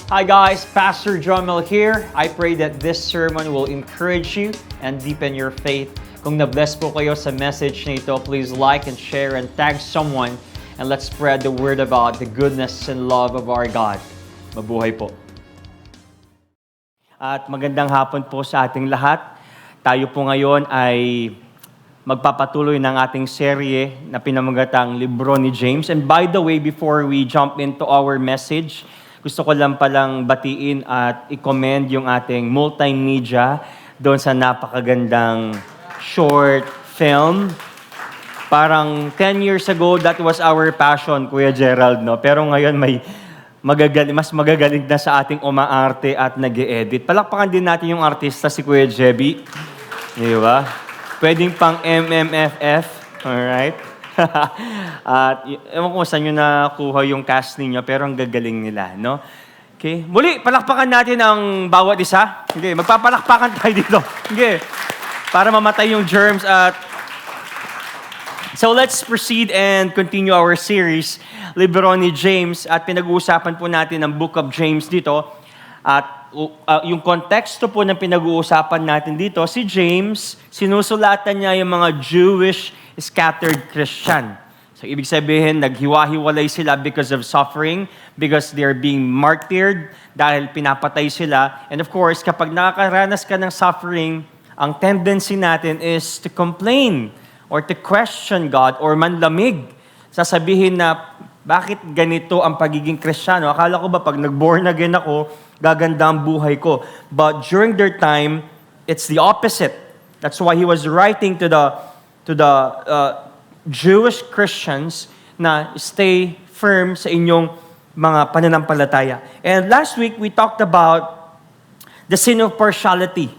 Hi guys, Pastor Jomel here. I pray that this sermon will encourage you and deepen your faith. Kung na-bless po kayo sa message na ito, please like and share and tag someone and let's spread the word about the goodness and love of our God. Mabuhay po. At magandang hapon po sa ating lahat. Tayo po ngayon ay magpapatuloy ng ating serye na pinamagatang Libro ni James. And by the way, before we jump into our message, gusto ko lang palang batiin at i-commend yung ating multimedia doon sa napakagandang short film. Parang 10 years ago, that was our passion, Kuya Gerald, no? Pero ngayon may mas magagaling na sa ating umaarte at nag-e-edit. Palakpakan din natin yung artista, si Kuya Jebby. Di ba? Pwedeng pang MMFF. Alright? At ewan ko saan nyo nakuha yung cast ninyo, pero ang gagaling nila, no? Okay? Muli, palakpakan natin ang bawat isa. Okay, magpapalakpakan tayo dito. Okay. Para mamatay yung germs at... So let's proceed and continue our series, Libro ni James, at pinag-uusapan po natin ang Book of James dito. At yung konteksto po ng pinag-uusapan natin dito, si James, sinusulatan niya yung mga Jewish scattered Christian. So ibig sabihin, naghiwa-hiwalay sila because of suffering, because they're being martyred, dahil pinapatay sila. And of course, kapag nakakaranas ka ng suffering, ang tendency natin is to complain or to question God or manlamig. Sasabihin na, bakit ganito ang pagiging Kristiyano? Akala ko ba pag nag-born again ako, gaganda ang buhay ko. But during their time, it's the opposite. That's why he was writing to the Jewish Christians na stay firm sa inyong mga pananampalataya. And last week, we talked about the sin of partiality.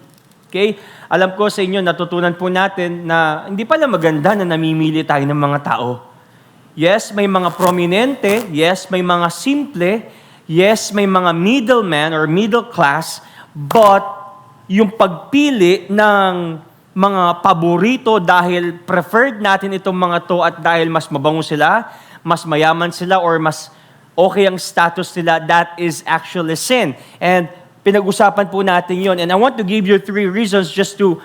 Okay? Alam ko sa inyo, natutunan po natin na hindi pala maganda na namimili tayo ng mga tao. Yes, may mga prominente. Yes, may mga simple. Yes, may mga middleman or middle class. But yung pagpili ng mga paborito dahil preferred natin itong mga to at dahil mas mabango sila, mas mayaman sila, or mas okay ang status nila, that is actually sin. And pinag-usapan po natin yon. And I want to give you 3 reasons just to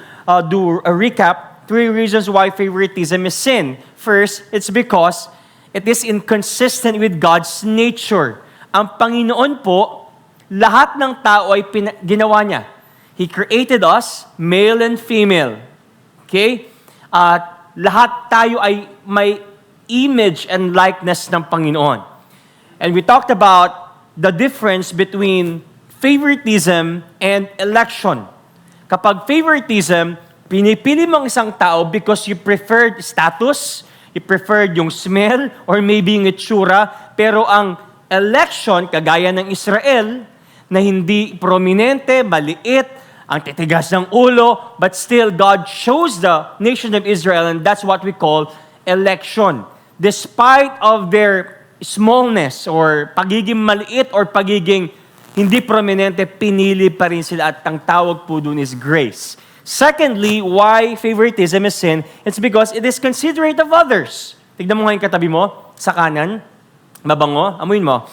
do a recap. 3 reasons why favoritism is sin. First, it's because it is inconsistent with God's nature. Ang Panginoon po, lahat ng tao ay ginawa niya. He created us, male and female. Okay? At lahat tayo ay may image and likeness ng Panginoon. And we talked about the difference between favoritism and election. Kapag favoritism, pinipili mong isang tao because you preferred status, you preferred yung smell, or maybe yung itsura, pero ang election, kagaya ng Israel, na hindi prominente, maliit, ang titigas ng ulo, but still God chose the nation of Israel, and that's what we call election. Despite of their smallness, or pagiging maliit, or pagiging hindi prominente, pinili pa rin sila, at ang tawag po dun is grace. Secondly, why favoritism is sin? It's because it is considerate of others. Tignan mo nga yung katabi mo, sa kanan, mabango, amuin mo.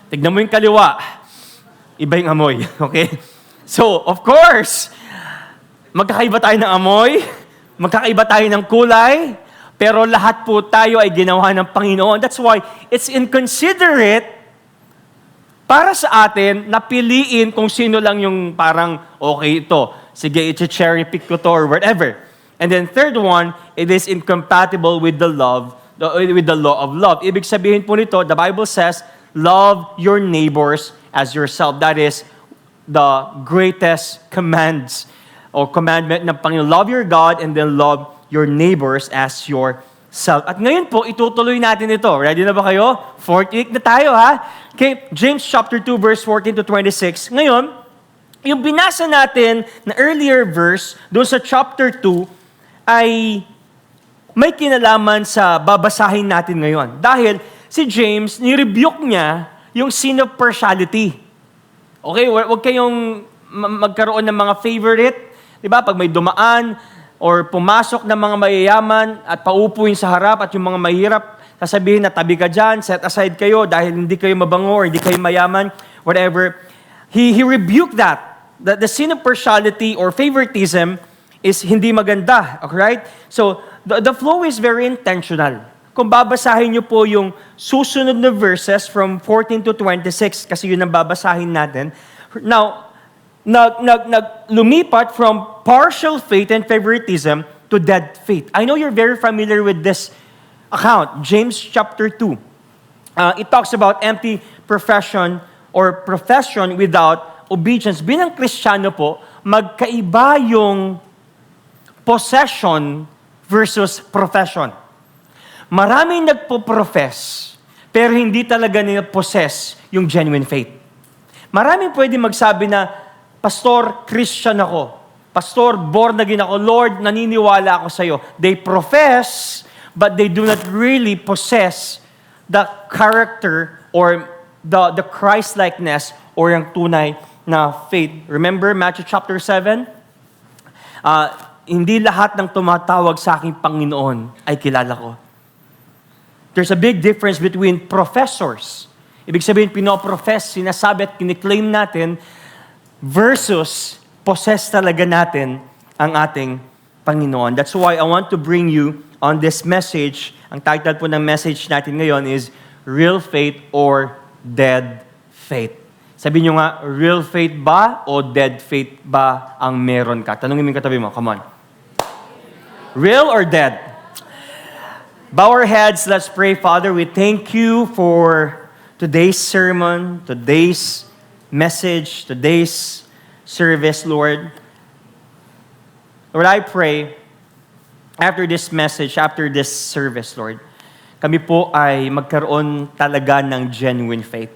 Tignan mo yung kaliwa, iba yung amoy, okay? So, of course, magkakaiba tayo ng amoy, magkakaiba tayo ng kulay, pero lahat po tayo ay ginawa ng Panginoon. That's why it's inconsiderate para sa atin, napiliin kung sino lang yung parang, okay ito, sige, i-cherry pick ko to or whatever. And then third one, it is incompatible with the law of love. Ibig sabihin po nito, the Bible says, love your neighbors as yourself. That is the greatest commands or commandment ng Panginoon. Love your God and then love your neighbors as yourself. At ngayon po, itutuloy natin ito. Ready na ba kayo? 4th week na tayo, ha? Okay, James chapter 2, verse 14 to 26. Ngayon, yung binasa natin na earlier verse, doon sa chapter 2, ay may kinalaman sa babasahin natin ngayon. Dahil si James, nirebuke niya yung sin of partiality. Okay, huwag kayong magkaroon ng mga favorite. Diba? Pag may dumaan, or pumasok ng mga mayayaman at paupuin sa harap at yung mga mahirap, sasabihin na tabi ka dyan, set aside kayo dahil hindi kayo mabango or hindi kayo mayaman, whatever. He rebuked that. The sin of partiality or favoritism is hindi maganda. Alright? So, the flow is very intentional. Kung babasahin niyo po yung susunod na verses from 14 to 26, kasi yun ang babasahin natin. Now, lumipat from partial faith and favoritism to dead faith. I know you're very familiar with this account, James chapter 2. It talks about empty profession or profession without obedience. Bilang Kristiyano po, magkaiba yung possession versus profession. Maraming nagpo-profess, pero hindi talaga nila possess yung genuine faith. Maraming pwede magsabi na, Pastor, Christian ako. Pastor, born again ako. Lord, naniniwala ako sa iyo. They profess, but they do not really possess the character or the Christ-likeness or yung tunay na faith. Remember Matthew chapter 7? Hindi lahat ng tumatawag sa aking Panginoon ay kilala ko. There's a big difference between professors. Ibig sabihin, pinoprofess, sinasabi at kiniklaim natin versus possess talaga natin ang ating Panginoon. That's why I want to bring you on this message. Ang title po ng message natin ngayon is Real Faith or Dead Faith. Sabihin nyo nga, real faith ba o dead faith ba ang meron ka? Tanungin mo yung katabi mo, come on. Real or dead? Bow our heads, let's pray. Father, we thank you for today's sermon, today's message, today's service, Lord. Lord, I pray, after this message, after this service, Lord, kami po ay magkaroon talaga ng genuine faith.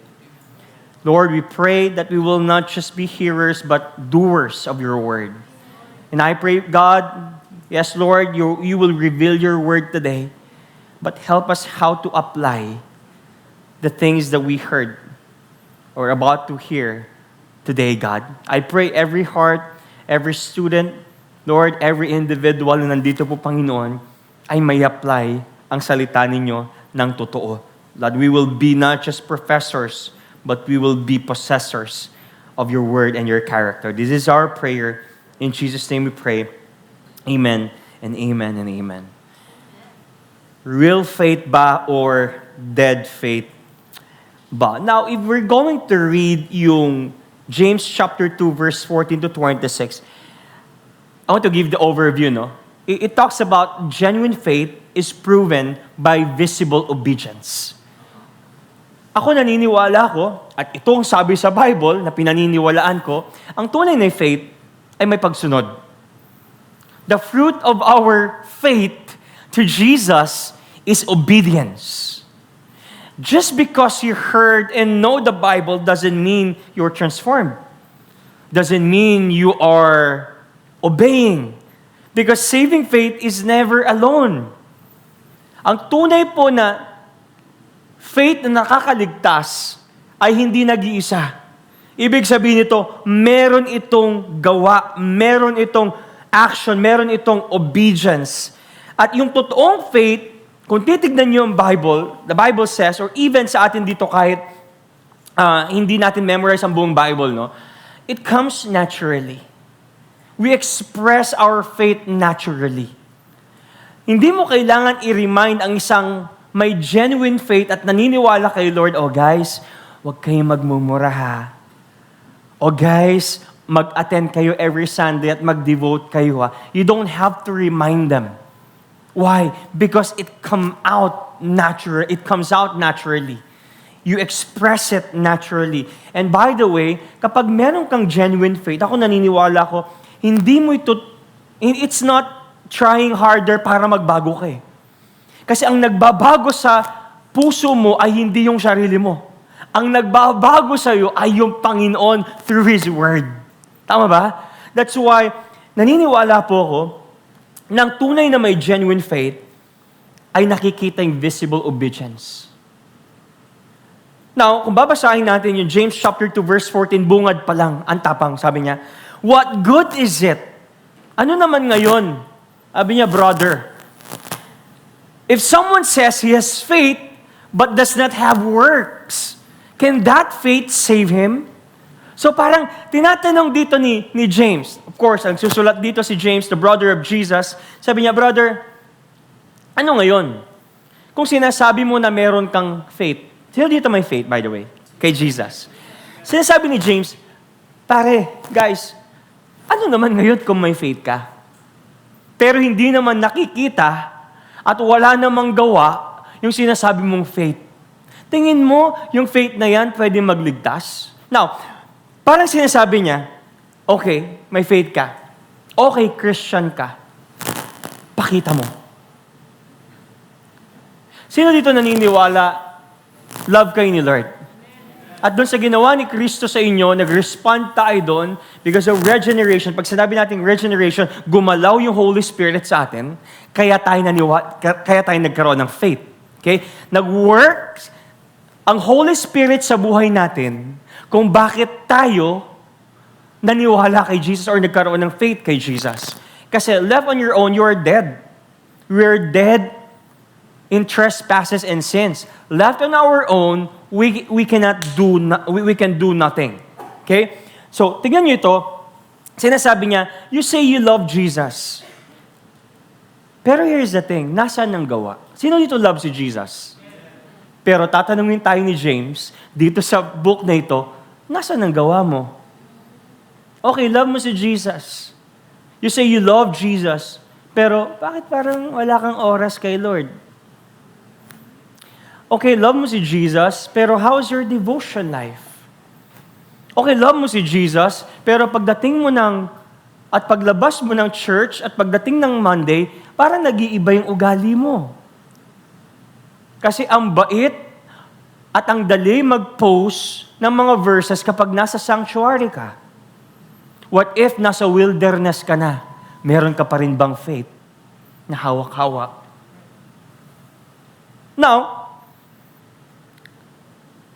Lord, we pray that we will not just be hearers, but doers of your word. And I pray, God, yes, Lord, you will reveal your word today, but help us how to apply the things that we heard or about to hear today, God. I pray every heart, every student, Lord, every individual na nandito po, Panginoon, ay may apply ang salita ninyo ng totoo. That we will be not just professors, but we will be possessors of your word and your character. This is our prayer. In Jesus' name we pray. Amen and amen and amen. Real faith ba or dead faith ba? Now, if we're going to read yung James chapter 2, verse 14 to 26, I want to give the overview, no? It talks about genuine faith is proven by visible obedience. Ako naniniwala ko, at itong sabi sa Bible na pinaniniwalaan ko, ang tunay na faith ay may pagsunod. The fruit of our faith to Jesus is obedience. Just because you heard and know the Bible doesn't mean you're transformed. Doesn't mean you are obeying. Because saving faith is never alone. Ang tunay po na faith na nakakaligtas ay hindi nag-iisa. Ibig sabihin nito, meron itong gawa, meron itong action, meron itong obedience. At yung totoong faith, kung titignan niyo yung Bible, the Bible says, or even sa atin dito kahit hindi natin memorize ang buong Bible, no? It comes naturally. We express our faith naturally. Hindi mo kailangan i-remind ang isang may genuine faith at naniniwala kay Lord, oh guys, huwag kayong magmumura ha. Oh guys, mag-attend kayo every Sunday at mag-devote kayo ha. You don't have to remind them. Why? Because it comes out naturally. You express it naturally. And by the way, kapag meron kang genuine faith, ako naniniwala ko, hindi mo it's not trying harder para magbago ka eh. Kasi ang nagbabago sa puso mo ay hindi yung sarili mo. Ang nagbabago sa iyo ay yung Panginoon through His Word. Tama ba? That's why, naniniwala po ako, ng tunay na may genuine faith, ay nakikita yung visible obedience. Now, kung babasahin natin yung James chapter 2, verse 14, bungad pa lang, ang tapang, sabi niya, what good is it? Ano naman ngayon? Sabi niya, brother, If someone says he has faith but does not have works, can that faith save him? So parang tinatanong dito ni James. Of course, ang susulat dito si James, the brother of Jesus. Sabi niya, brother, ano ngayon? Kung sinasabi mo na meron kang faith, sino dito may faith, by the way? Kay Jesus. Sinasabi ni James, pare, guys, ano naman ngayon kung may faith ka? Pero hindi naman nakikita at wala namang gawa yung sinasabi mong faith. Tingin mo, yung faith na yan pwede magligtas? Now, parang sinasabi niya, okay, may faith ka. Okay, Christian ka. Pakita mo. Sino dito naniniwala, love kayo ni Lord? At doon sa ginawa ni Kristo sa inyo, nag-respond tayo doon because of regeneration. Pag sinabi natin regeneration, gumalaw yung Holy Spirit sa atin, kaya tayo nagkaroon ng faith. Okay? Nag-work ang Holy Spirit sa buhay natin kung bakit tayo naniwala kay Jesus or nagkaroon ng faith kay Jesus. Kasi left on your own, you are dead. We are dead in trespasses and sins. Left on our own, we can do nothing. Okay? So, tingnan niyo ito. Sinasabi niya, you say you love Jesus. Pero here's the thing, nasaan ang gawa? Sino dito love si Jesus? Pero tatanungin tayo ni James, dito sa book na ito, nasaan ang gawa mo? Okay, love mo si Jesus. You say you love Jesus. Pero bakit parang wala kang oras kay Lord? Okay, love mo si Jesus, pero how's your devotion life? Okay, love mo si Jesus, pero pagdating mo at paglabas mo ng church, at pagdating ng Monday, parang nag-iiba yung ugali mo. Kasi ang bait at ang dali mag-post ng mga verses kapag nasa sanctuary ka. What if nasa wilderness ka na? Meron ka pa rin bang faith na hawak-hawak? Now,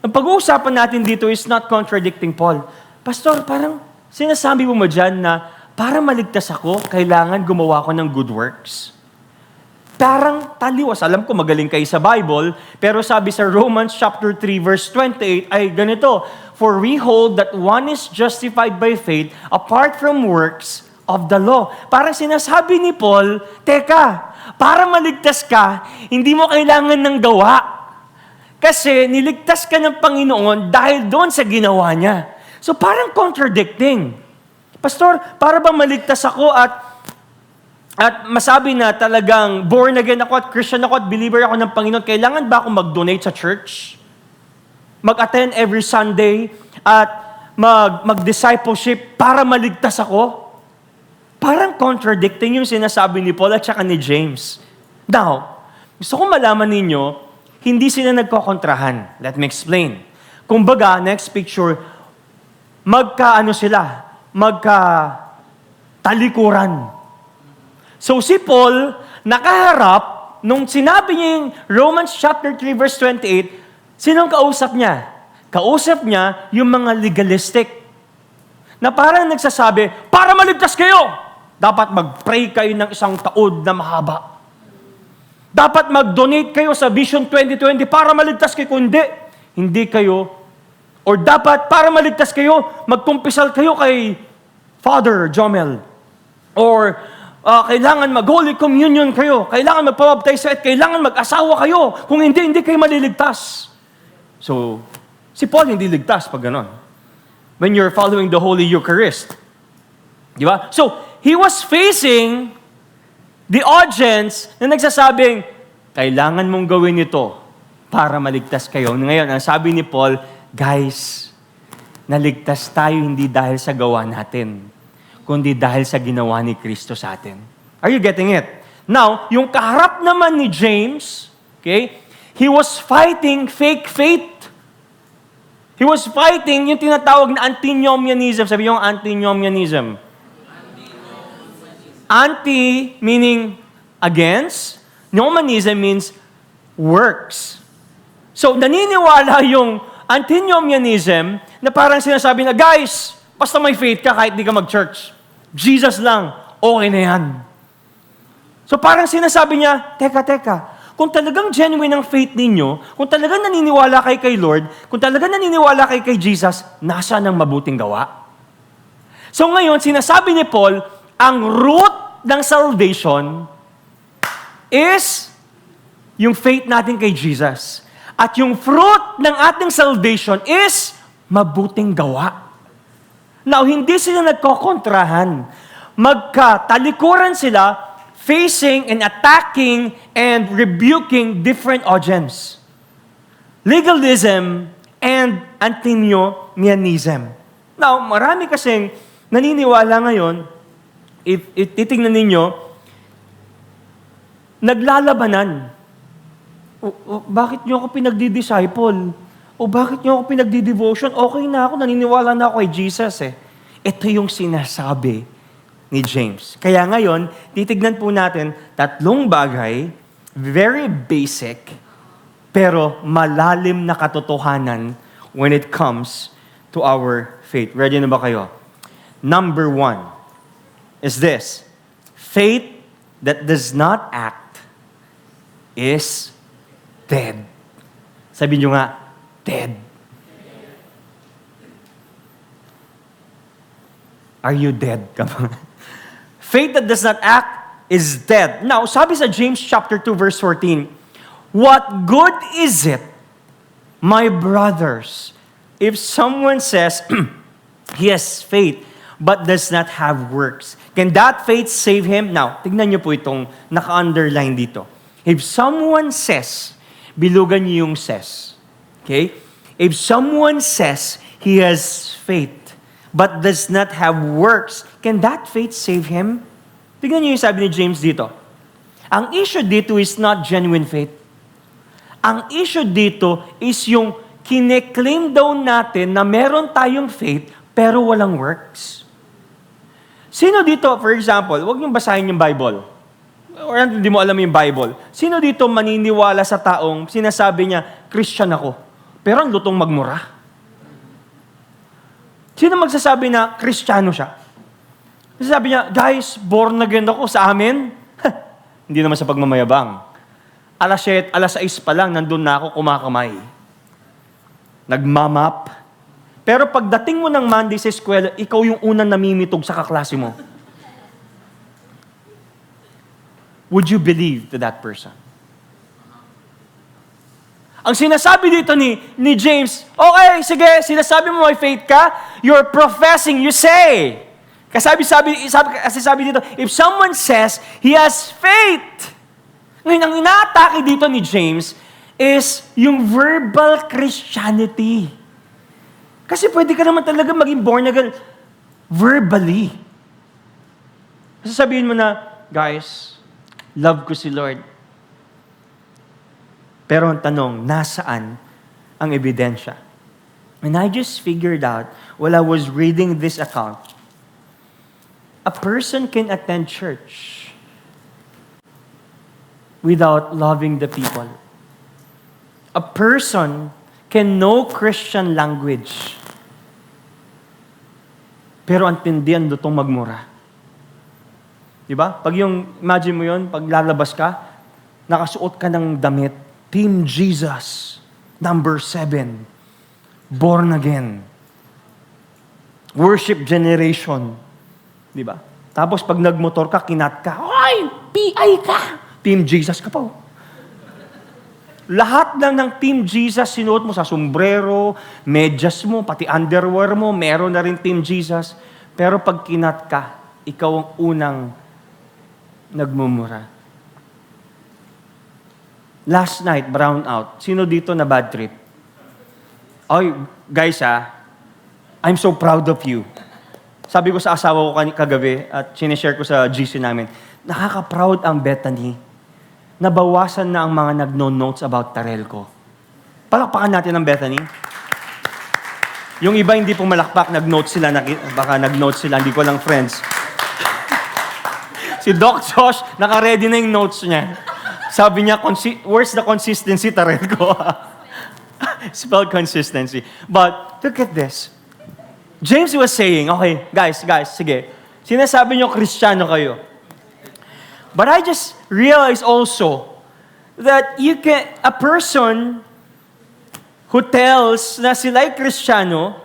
ang pag-uusapan natin dito is not contradicting Paul. Pastor, parang sinasabi mo dyan na para maligtas ako, kailangan gumawa ko ng good works. Parang taliwas. Alam ko magaling kayo sa Bible, pero sabi sa Romans chapter 3 verse 28 ay ganito, for we hold that one is justified by faith apart from works of the law. Parang sinasabi ni Paul, teka, para maligtas ka, hindi mo kailangan ng gawa. Kasi niligtas ka ng Panginoon dahil doon sa ginawa niya. So parang contradicting. Pastor, para bang maligtas ako at masabi na talagang born again ako at Christian ako at believer ako ng Panginoon, kailangan ba ako mag-donate sa church? Mag-attend every Sunday at mag-discipleship para maligtas ako? Parang contradicting yung sinasabi ni Paul at saka ni James. Now, gusto kong malaman ninyo, hindi sila nagkokontrahan. Let me explain. Kumbaga, next picture, magka-talikuran. So si Paul, nakaharap, nung sinabi niya yung Romans chapter 3 verse 28, sinong kausap niya? Kausap niya yung mga legalistic. Na parang nagsasabi, para maligtas kayo, dapat mag-pray kayo ng isang taon na mahaba. Dapat mag-donate kayo sa Vision 2020 para maligtas kayo. Kung hindi kayo. Or dapat, para maligtas kayo, magkumpisal kayo kay Father Jomel. Or kailangan mag-Holy Communion kayo. Kailangan magpabaptize at kailangan mag-asawa kayo. Kung hindi kayo maliligtas. So, si Paul hindi ligtas pag ganon. When you're following the Holy Eucharist. Di ba? So, he was facing the audience na nagsasabing, kailangan mong gawin ito para maligtas kayo. Ngayon, ang sabi ni Paul, guys, naligtas tayo hindi dahil sa gawa natin, kundi dahil sa ginawa ni Kristo sa atin. Are you getting it? Now, yung kaharap naman ni James, okay, he was fighting fake faith. He was fighting yung tinatawag na antinomianism. Sabi yung antinomianism. Anti meaning against. Nomianism means works. So, naniniwala yung antinomianism na parang sinasabi na, guys, basta may faith ka kahit di ka mag-church. Jesus lang, okay na yan. So, parang sinasabi niya, teka, Kung talagang genuine ang faith ninyo, kung talagang naniniwala kayo kay Lord, kung talagang naniniwala kayo kay Jesus, nasa ng mabuting gawa? So ngayon, sinasabi ni Paul, ang root ng salvation is yung faith natin kay Jesus. At yung fruit ng ating salvation is mabuting gawa. Now, hindi sila nagkokontrahan. Magkatalikuran sila, facing and attacking and rebuking different audience. Legalism and antinomianism. Now, marami kasing naniniwala ngayon, if titingnan ninyo, naglalabanan. Bakit nyo ako pinagdi-disciple? O bakit nyo ako pinagdi-devotion? Okay na ako, naniniwala na ako kay Jesus eh. Ito yung sinasabi ni James. Kaya ngayon, titignan po natin tatlong bagay, very basic, pero malalim na katotohanan when it comes to our faith. Ready na ba kayo? Number 1 is this: faith that does not act is dead. Sabi nyo nga, dead. Are you dead? Come on. Faith that does not act is dead. Now, sabi sa James chapter 2 verse 14, what good is it, my brothers, if someone says he has faith but does not have works? Can that faith save him? Now, tignan niyo po itong naka-underline dito. If someone says, bilugan niyo yung says. Okay? If someone says he has faith but does not have works, can that faith save him? Tignan niyo yung sabi ni James dito. Ang issue dito is not genuine faith. Ang issue dito is yung kine-claim daw natin na meron tayong faith pero walang works. Sino dito, for example, huwag niyong basahin yung Bible. Or hindi mo alam yung Bible. Sino dito maniniwala sa taong sinasabi niya, Christian ako, pero ang lutong magmura? Sino magsasabi na Kristiyano siya? Sabi niya, guys, born again ako sa amin. Hindi naman sa pagmamayabang. Alas 6 pa lang, nandun na ako kumakamay. Nagmamap. Pero pagdating mo ng Monday sa eskwela, ikaw yung unang namimitog sa kaklase mo. Would you believe to that person? Ang sinasabi dito ni James, okay, sige, sinasabi mo may faith ka, you're professing, you say. Kasi sabi dito, if someone says he has faith, ngayon, ang inaatake dito ni James is yung verbal Christianity. Kasi pwede ka naman talaga maging born again verbally. Kasi sabihin mo na, guys, love ko si Lord. Pero ang tanong, nasaan ang ebidensya? And I just figured out, while I was reading this account, a person can attend church without loving the people. A person can know Christian language, pero ang tindihan dutong magmura. Diba? Pag imagine mo yun, pag lalabas ka, nakasuot ka ng damit, Team Jesus, number 7, born again, worship generation. Diba? Tapos pag nagmotor ka, kinat ka, ay, PI ka! Team Jesus ka pa. Lahat lang ng Team Jesus sinuot mo sa sombrero, medyas mo, pati underwear mo, meron na rin Team Jesus. Pero pag kinat ka, ikaw ang unang nagmumura. Last night, brown out. Sino dito na bad trip? Oy, guys I'm so proud of you. Sabi ko sa asawa ko kagabi at sinishare ko sa GC namin, nakaka-proud ang Bethany. Nabawasan na ang mga nagno-notes about Tarelco. Palakpakan natin ang Bethany. Yung iba hindi pumalakpak, nag-notes sila, baka nag-notes sila, hindi ko lang friends. Si Doc Josh, naka-ready na yung notes niya. Sabi niya, where's the consistency, Tarelco? Spelled consistency. But, look at this. James was saying, okay, guys, sige. Sinasabi niyo, Kristiyano kayo. But I just realized also that a person who tells na sila'y Kristiyano,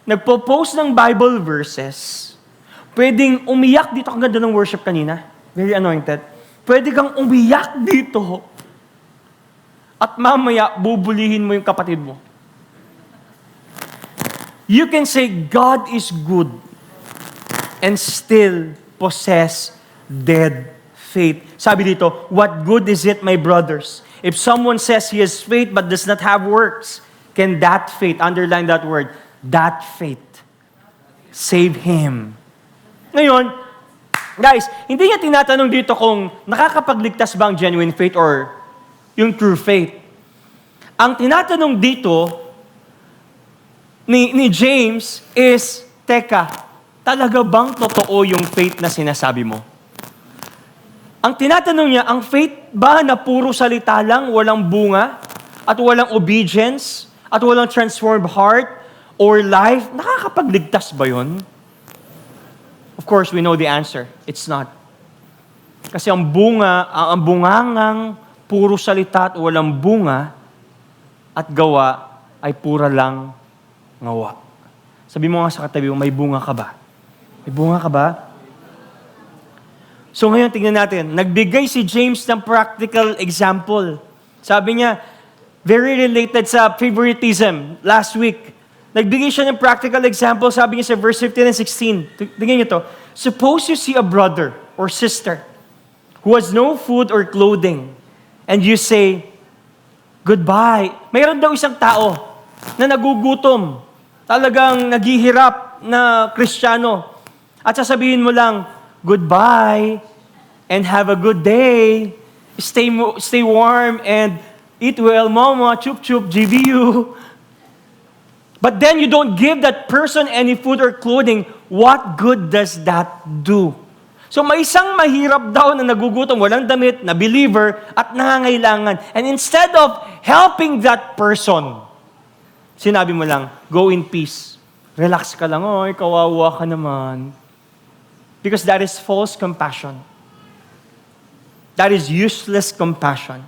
nagpo-post ng Bible verses, pwedeng umiyak dito. Ang ganda ng worship kanina. Very anointed. Pwede kang umiyak dito. At mamaya, bubulihin mo yung kapatid mo. You can say, God is good and still possess dead faith. Sabi dito, what good is it, my brothers? If someone says he has faith but does not have works, can that faith, underline that word, that faith, save him? Ngayon, guys, hindi niya tinatanong dito kung nakakapagligtas ba ang genuine faith or yung true faith. Ang tinatanong dito ni James is, teka, talaga bang totoo yung faith na sinasabi mo? Ang tinatanong niya, ang faith ba na puro salita lang, walang bunga, at walang obedience, at walang transformed heart or life, nakakapagligtas ba yun? Of course, we know the answer. It's not. Kasi ang bungangang puro salita at walang bunga at gawa ay pura lang ngawa. Sabi mo nga sa katabi mo, may bunga ka ba? May bunga ka ba? So ngayon, tingnan natin. Nagbigay si James ng practical example. Sabi niya, very related sa favoritism last week. Nagbigay siya ng practical example, sabi niya sa verse 15 and 16. Tingnan niyo to. Suppose you see a brother or sister who has no food or clothing, and you say, goodbye. Mayroon daw isang tao na nagugutom, talagang naghihirap na Kristiyano. At sasabihin mo lang, goodbye, and have a good day. Stay warm, and eat well, mama, chup chup, GBU. But then you don't give that person any food or clothing. What good does that do? So may isang mahirap daw na nagugutom, walang damit, na believer, at nangangailangan. And instead of helping that person, sinabi mo lang, go in peace. Relax ka lang, oy, kawawa ka naman. Because that is false compassion. That is useless compassion.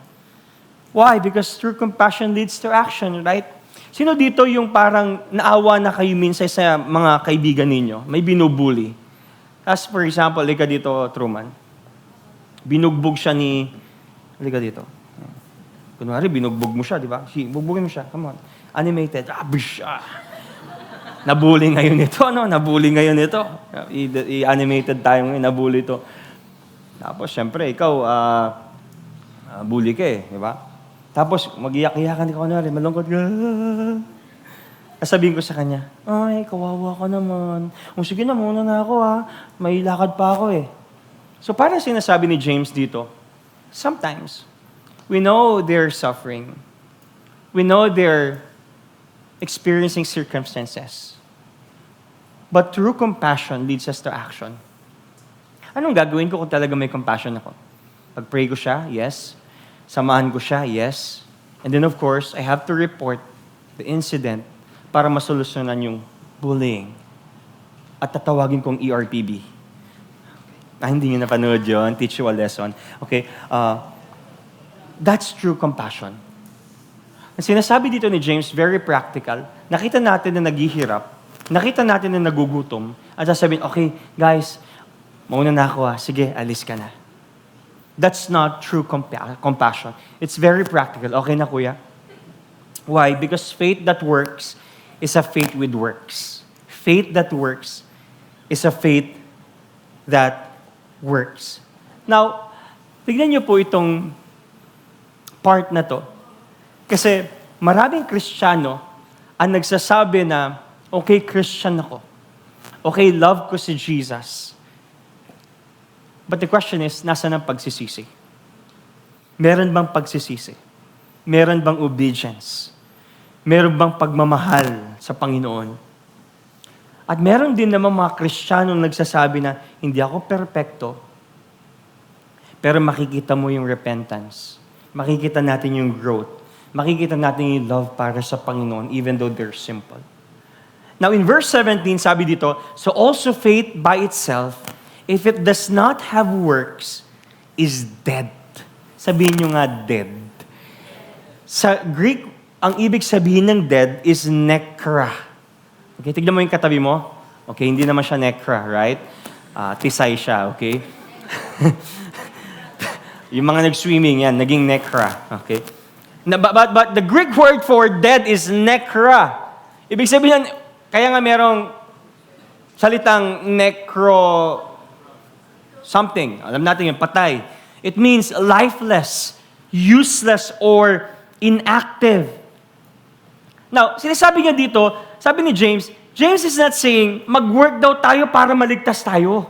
Why? Because true compassion leads to action, right? Sino dito yung parang naawa na kayo minsan sa mga kaibigan ninyo? May binubuli. As for example, liga dito, Truman. Binugbog siya ni... Liga dito. Kunwari, binugbog mo siya, di ba? Bugbugin mo siya. Come on. Animated. Nabuli ngayon ito, no? Nabuli ngayon ito. I-animated tayo ngayon, nabuli ito. Tapos, syempre, ikaw, bully ka eh, di ba? Tapos, mag-iyak-iyakan ka kunwari, malungkot ka. Sabihin ko sa kanya, ay, kawawa ka naman. Sige na, muna na ako may lakad pa ako eh. So, parang sinasabi ni James dito, sometimes, we know they're suffering. We know they're experiencing circumstances. But true compassion leads us to action. Anong gagawin ko kung talaga may compassion ako? Pag-pray ko siya, yes. Samahan ko siya, yes. And then of course, I have to report the incident para masolusyonan yung bullying. At tatawagin kong ERPB. Hindi niyo napanood yun. Teach you a lesson. Okay. That's true compassion. Ang sinasabi dito ni James, very practical. Nakita natin na naghihirap. Nakita natin na nagugutom. At sasabihin, okay, guys, mauna na ako sige, alis ka na. That's not true compassion. It's very practical. Okay na, kuya? Why? Because faith that works is a faith with works. Faith that works is a faith that works. Now, tignan niyo po itong part na to. Kasi maraming Kristiyano ang nagsasabi na, okay, Christian ako. Okay, love ko si Jesus. But the question is, nasaan ang pagsisisi? Meron bang pagsisisi? Meron bang obedience? Meron bang pagmamahal sa Panginoon? At meron din naman mga Kristiyano nagsasabi na, hindi ako perpekto, pero makikita mo yung repentance. Makikita natin yung growth. Makikita natin yung love para sa Panginoon, even though they're simple. Now, in verse 17, sabi dito, so also faith by itself, if it does not have works, is dead. Sabihin nyo nga dead. Sa Greek, ang ibig sabihin ng dead is nekra. Okay, tignan mo yung katabi mo. Okay, hindi naman siya nekra, right? Tisay siya, okay? Yung mga nag-swimming, yan, naging nekra. Okay? But the Greek word for dead is nekra. Ibig sabihin, kaya nga merong salitang necro something. Alam natin yung patay. It means lifeless, useless, or inactive. Now, sinasabi niya dito, sabi ni James, James is not saying, mag-work daw tayo para maligtas tayo.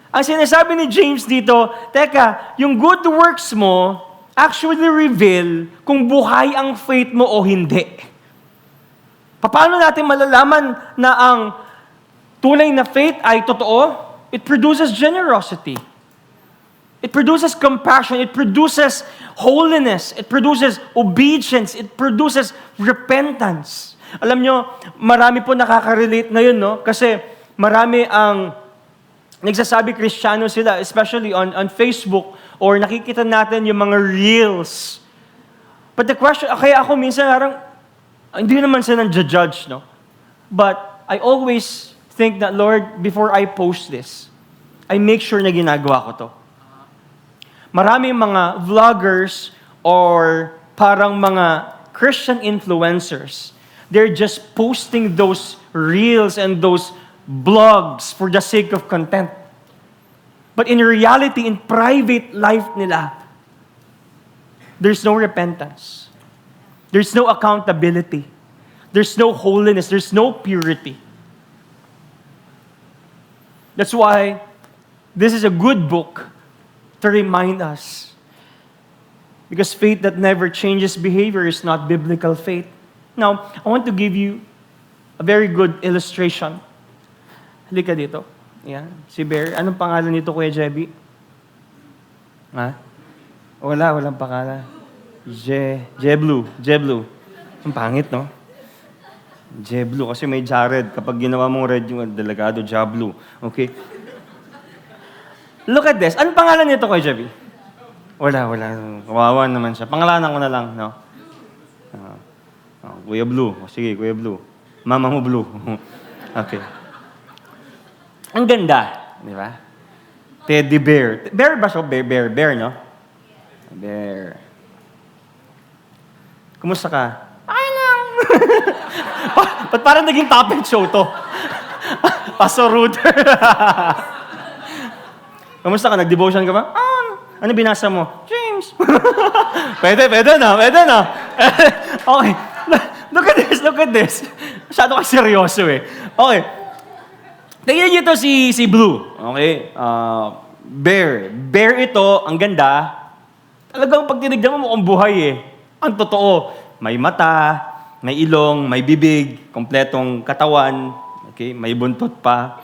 Ang sinasabi ni James dito, teka, yung good works mo actually reveal kung buhay ang faith mo o hindi. Paano natin malalaman na ang tunay na faith ay totoo? It produces generosity. It produces compassion. It produces holiness. It produces obedience. It produces repentance. Alam nyo, marami po nakaka-relate ngayon, no? Kasi marami ang nagsasabi Kristiyano sila, especially on Facebook, or nakikita natin yung mga reels. But the question, kaya ako minsan parang, hindi naman sila nang-judge, no? But I always think that, Lord, before I post this, I make sure na ginagawa ko to. Maraming mga vloggers or parang mga Christian influencers, they're just posting those reels and those blogs for the sake of content. But in reality, in private life nila, there's no repentance. There's no accountability. There's no holiness. There's no purity. That's why this is a good book to remind us. Because faith that never changes behavior is not biblical faith. Now, I want to give you a very good illustration. Halika dito. Yan. Si Bear. Anong pangalan nito, Kuya Jebby? Ha? Walang pangalan. Jeblu. Ang pangit, no? Jeblu. Kasi may Jared. Kapag ginawa mong red yung delegado, Jablu. Okay? Look at this. Anong pangalan nito, Kuya Jebby? Wala. Kawawa naman siya. Pangalanan ko na lang, no? Kuya Blue. Sige, Kuya Blue. Mama mo Blue. Okay. Ang ganda, di ba? Teddy bear. Bear ba siya? Bear, no? Bear. Kumusta ka? Ay lang! Ba't parang naging topic show to? Pastor Ruder. Kumusta ka? Nag-devotion ka ba? Ano binasa mo? James. Pwede na. Okay. Look at this. Masyado ka seryoso eh. Okay. Tingnan niyo ito si Blue. Okay? Bear ito, ang ganda. Talagang pag tinignan mo mukhang buhay eh. Ang totoo, may mata, may ilong, may bibig, kompletong katawan, okay? May buntot pa.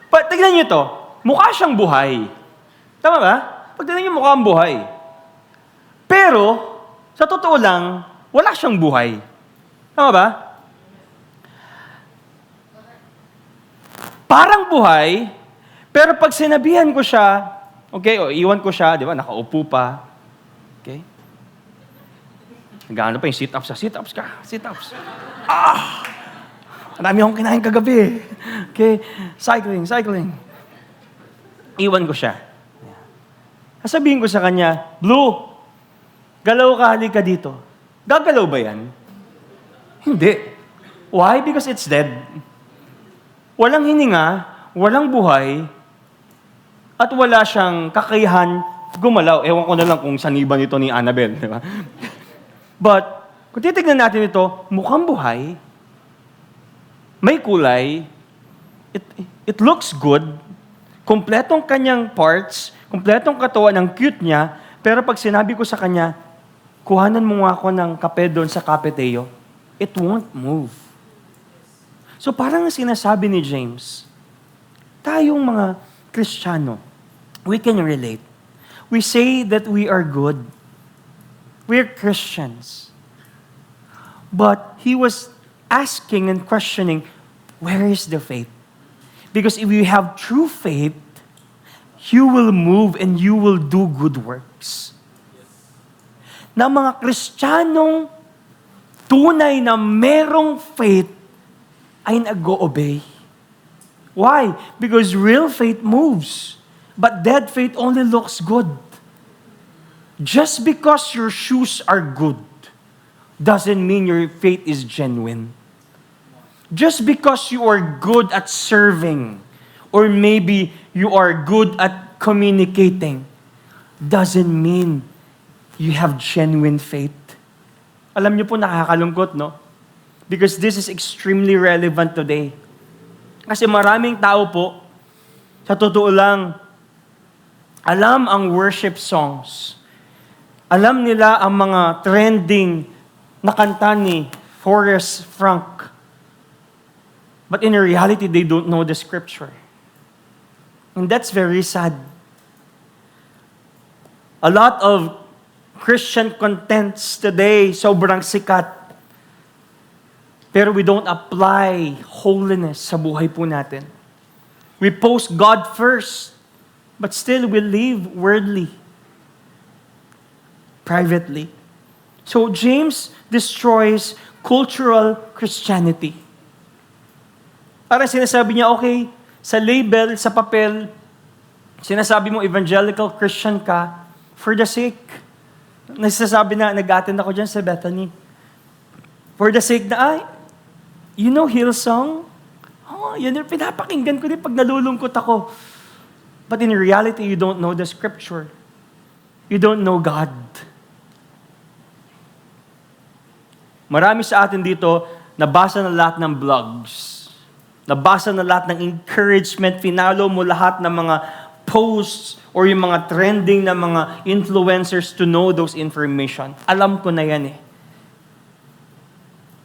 But tingnan niyo ito, mukha siyang buhay. Tama ba? Pag tingnan niyo mukhang buhay. Pero, sa totoo lang, wala siyang buhay. Tama ba? Parang buhay, pero pag sinabihan ko siya, okay, o iwan ko siya, di ba, nakaupo pa. Okay? Nagano pa yung sit-ups ka. Marami akong kinain kagabi. Okay? Cycling. Iwan ko siya. Sasabihin ko sa kanya, Blue, galaw ka, halika dito. Gagalaw ba yan? Hindi. Why? Because it's dead. Walang hininga, walang buhay, at wala siyang kakayahan gumalaw. Ewan ko na lang kung saniba nito ni Annabelle, di ba? But, kung titignan natin ito, mukhang buhay, may kulay, it looks good, kompletong kanyang parts, kompletong katawan, ang cute niya, pero pag sinabi ko sa kanya, kuhanan mo nga ako ng kape doon sa Kapeteo, it won't move. So parang sinasabi ni James, tayong mga Kristiyano, we can relate. We say that we are good. We're Christians. But he was asking and questioning, where is the faith? Because if you have true faith, you will move and you will do good works. Na mga Kristiyanong tunay na merong faith ay nag-o-obey. Why? Because real faith moves. But dead faith only looks good. Just because your shoes are good doesn't mean your faith is genuine. Just because you are good at serving, or maybe you are good at communicating, doesn't mean you have genuine faith. Alam niyo po, nakakalungkot, no? Because this is extremely relevant today. Kasi maraming tao po, sa totoo lang, alam ang worship songs. Alam nila ang mga trending na kanta ni Forrest Frank. But in reality, they don't know the scripture. And that's very sad. A lot of Christian contents today, sobrang sikat. Pero we don't apply holiness sa buhay po natin. We post God first, but still we live worldly, privately. So James destroys cultural Christianity. Para sinasabi niya, okay, sa label, sa papel, sinasabi mo evangelical Christian ka for the sake. Nasasabi na, nag-attend ako dyan sa Bethany. For the sake na, you know Hillsong? Oh, yan yung pinapakinggan ko din pag nalulungkot ako. But in reality, you don't know the scripture. You don't know God. Marami sa atin dito, nabasa na lahat ng blogs. Nabasa na lahat ng encouragement. Finalo mo lahat ng mga posts or yung mga trending na mga influencers to know those information. Alam ko na yan eh.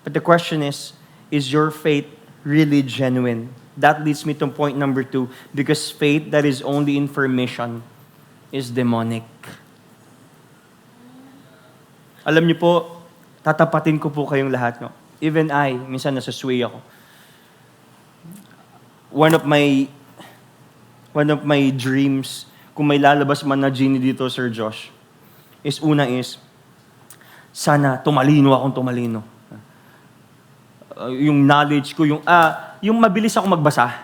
But the question is your faith really genuine? That leads me to point number 2, because faith that is only information is demonic. Alam niyo po, tatapatin ko po kayong lahat. No? Even I, minsan nasasway ako. One of my dreams, kung may lalabas man na genie dito, Sir Josh, is sana tumalino akong tumalino. Yung knowledge ko, yung mabilis ako magbasa.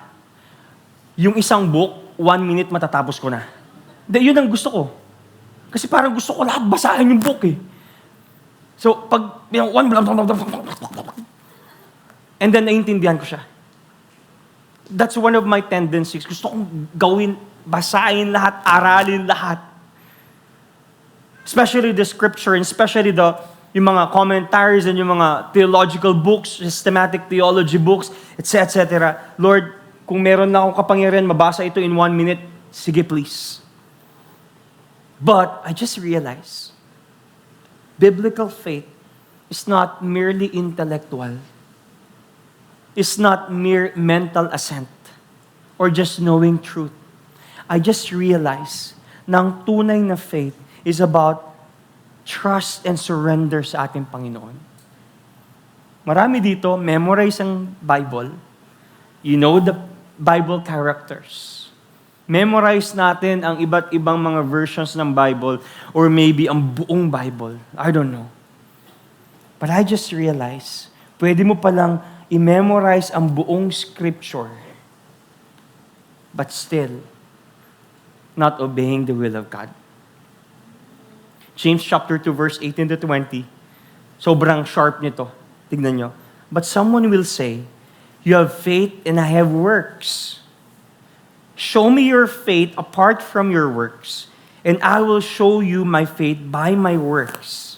Yung isang book, 1 minute matatapos ko na. Yun ang gusto ko. Kasi parang gusto ko lahat basahin yung book eh. So, pag, and then naiintindihan ko siya. That's one of my tendencies. Gusto kong gawin, basahin lahat, aralin lahat. Especially the scripture, and especially yung mga commentaries and yung mga theological books, systematic theology books, etc. Lord, kung meron na akong kapangyarihan, mabasa ito in 1 minute, sige please. But I just realized, biblical faith is not merely intellectual. It's not mere mental assent or just knowing truth. I just realized na ang tunay na faith is about trust and surrender sa ating Panginoon. Marami dito, memorize ang Bible. You know the Bible characters. Memorize natin ang iba't ibang mga versions ng Bible or maybe ang buong Bible. I don't know. But I just realized, pwede mo palang i-memorize ang buong scripture but still not obeying the will of God. James chapter 2 verse 18 to 20. Sobrang sharp nito. Tignan nyo. But someone will say, you have faith and I have works. Show me your faith apart from your works, and I will show you my faith by my works.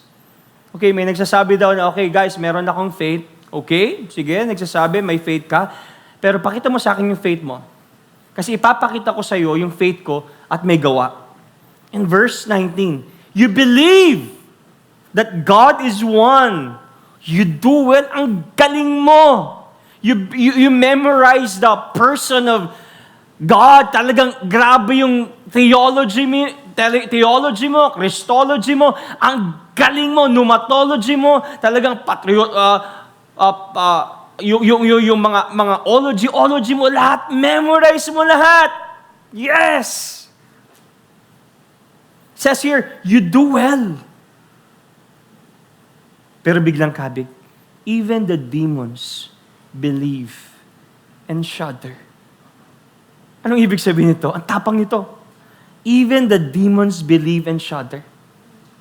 Okay, may nagsasabi daw na, okay guys, meron akong faith. Okay, sige, nagsasabi, may faith ka. Pero pakita mo sa akin yung faith mo. Kasi ipapakita ko sa iyo yung faith ko at may gawa. In verse 19, you believe that God is one. You do well. Ang galing mo. You memorize the person of God. Talagang grabe yung theology mo, Christology mo. Ang galing mo, pneumatology mo. Talagang yung mga ology mo lahat, memorize mo lahat. Yes! Says here, you do well. Pero biglang kabig, even the demons believe and shudder. Anong ibig sabihin nito? Ang tapang nito. Even the demons believe and shudder.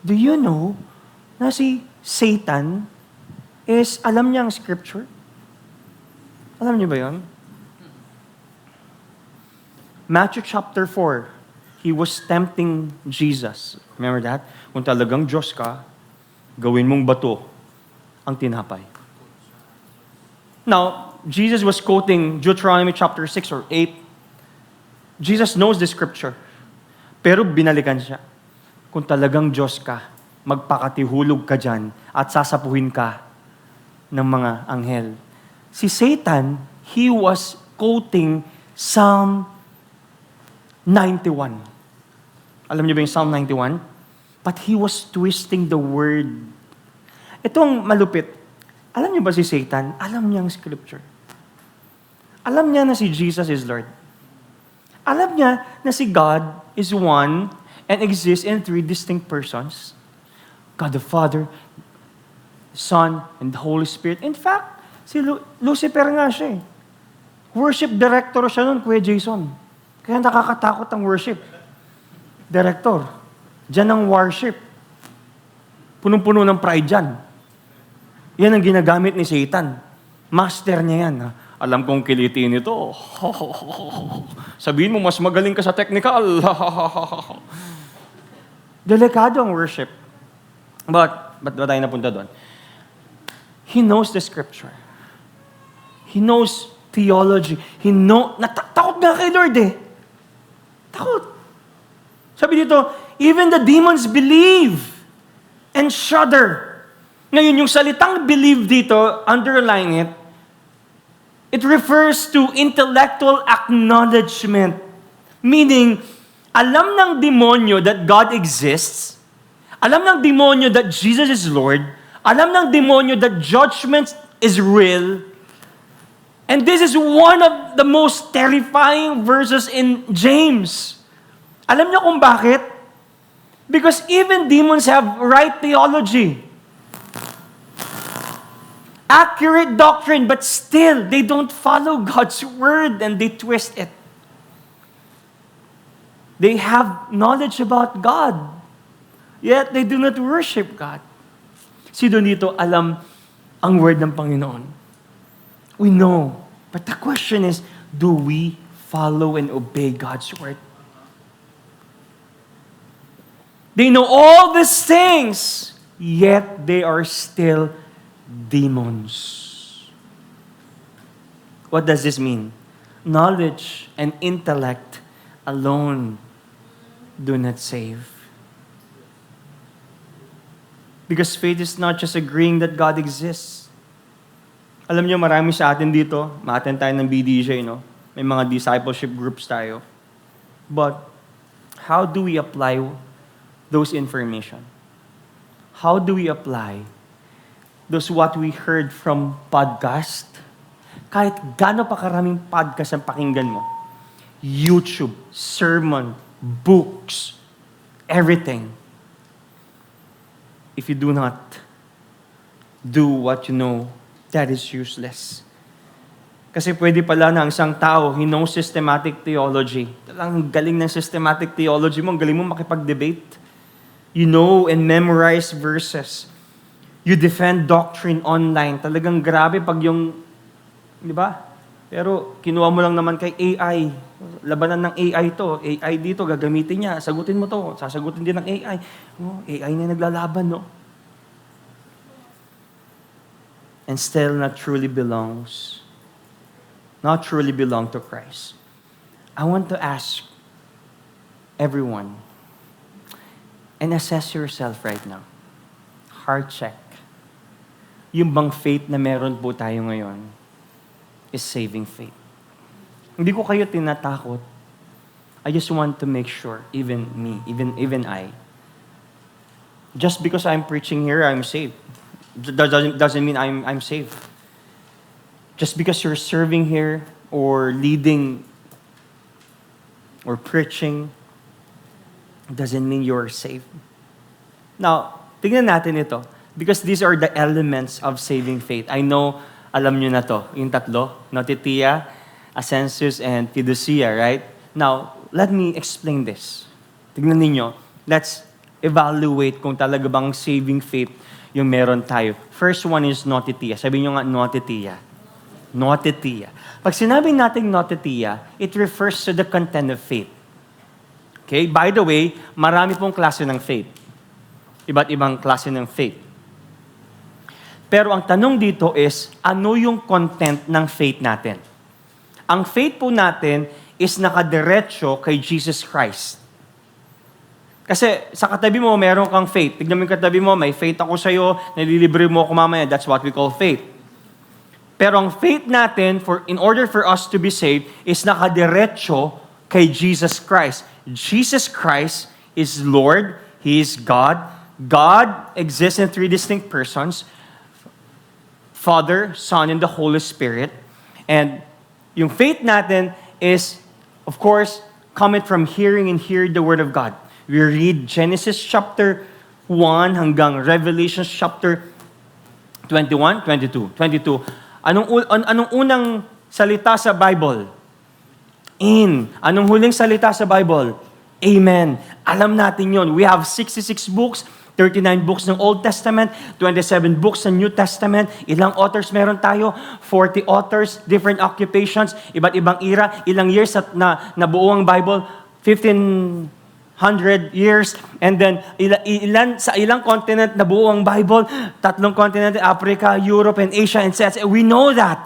Do you know na si Satan is, alam niya ang scripture? Alam niyo ba yon? Matthew chapter 4, he was tempting Jesus. Remember that? Kung talagang Diyos ka, gawin mong bato ang tinapay. Now, Jesus was quoting Deuteronomy chapter 6 or 8. Jesus knows the scripture. Pero binalikan siya. Kung talagang Diyos ka, magpakatihulog ka dyan at sasapuhin ka ng mga anghel. Si Satan, he was quoting Psalm 91. Alam niyo ba yung Psalm 91? But he was twisting the word. Itong malupit, alam niyo ba si Satan? Alam niya ang scripture. Alam niya na si Jesus is Lord. Alam niya na si God is one and exists in three distinct persons. God the Father, Son, and the Holy Spirit. In fact, si Lucifer nga siya eh. Worship director siya nun, Kuya Jason. Kaya nakakatakot ang worship. Director. Diyan ang worship. Punong-puno ng pride dyan. Yan ang ginagamit ni Satan. Master niya yan. Ha? Alam kong kilitin ito. Sabihin mo, mas magaling ka sa technical. Delikado ang worship. But tayo napunta doon? He knows the scripture. He knows theology. Takot nga kay Lord eh. Takot. Sabi dito, even the demons believe and shudder. Ngayon, yung salitang believe dito, underline it, it refers to intellectual acknowledgement. Meaning, alam ng demonyo that God exists, alam ng demonyo that Jesus is Lord, alam ng demonyo that judgment is real, and this is one of the most terrifying verses in James. Alam niyo kung bakit? Because even demons have right theology. Accurate doctrine, but still, they don't follow God's word and they twist it. They have knowledge about God, yet they do not worship God. Sino dito alam ang word ng Panginoon? We know. But the question is, do we follow and obey God's word? They know all these things, yet they are still demons. What does this mean? Knowledge and intellect alone do not save. Because faith is not just agreeing that God exists. Alam niyo, marami sa atin dito, ma-attend tayo ng BDJ, no? May mga discipleship groups tayo. But, how do we apply those information? How do we apply those what we heard from podcast? Kahit gaano pa karaming podcast ang pakinggan mo, YouTube, sermon, books, everything. If you do not do what you know, that is useless. Kasi pwede pala na ang isang tao, he knows systematic theology. Talagang galing ng systematic theology mo, ang galing mo makipag-debate. You know and memorize verses. You defend doctrine online. Talagang grabe pag yung, di ba? Pero kinuha mo lang naman kay AI. Labanan ng AI to. AI dito, gagamitin niya. Sagutin mo to. Sasagutin din ng AI. Oh, AI na naglalaban, no? And still not truly belong to Christ. I want to ask everyone, and assess yourself right now. Heart check. Yung bang faith na meron po tayo ngayon is saving faith. Hindi ko kayo tinatakot. I just want to make sure, even me, even I, just because I'm preaching here, I'm saved. Doesn't mean I'm saved. Just because you're serving here or leading or preaching doesn't mean you're saved. Now, tignan natin ito. Because these are the elements of saving faith. I know, alam nyo na to, yung tatlo, notitia, assensus, and fiducia, right? Now, let me explain this. Tignan ninyo, let's evaluate kung talaga bang saving faith yung meron tayo. First one is notitia. Sabi nyo nga, notitia. Notitia. Pag sinabi natin notitia, it refers to the content of faith. Okay? By the way, marami pong klase ng faith. Iba't ibang klase ng faith. Pero ang tanong dito is, ano yung content ng faith natin? Ang faith po natin is nakadiretso kay Jesus Christ. Kasi sa katabi mo, meron kang faith. Tignan mo yung katabi mo, may faith ako sa'yo, nalilibre mo ako mamaya. That's what we call faith. Pero ang faith natin, in order for us to be saved, is nakadiretso kay Jesus Christ. Jesus Christ is Lord. He is God. God exists in three distinct persons. Father, Son, and the Holy Spirit. And yung faith natin is, of course, coming from hearing and hearing the Word of God. We read Genesis chapter 1 hanggang Revelation chapter 21, 22. Anong unang salita sa Bible? In. Anong huling salita sa Bible? Amen. Alam natin yon. We have 66 books, 39 books ng Old Testament, 27 books ng New Testament. Ilang authors meron tayo? 40 authors, different occupations, iba't ibang era. Ilang years na buo ang Bible? 1,500 years. And then, sa ilang continent na buo ang Bible? 3 continent, Africa, Europe, and Asia, and etc. We know that.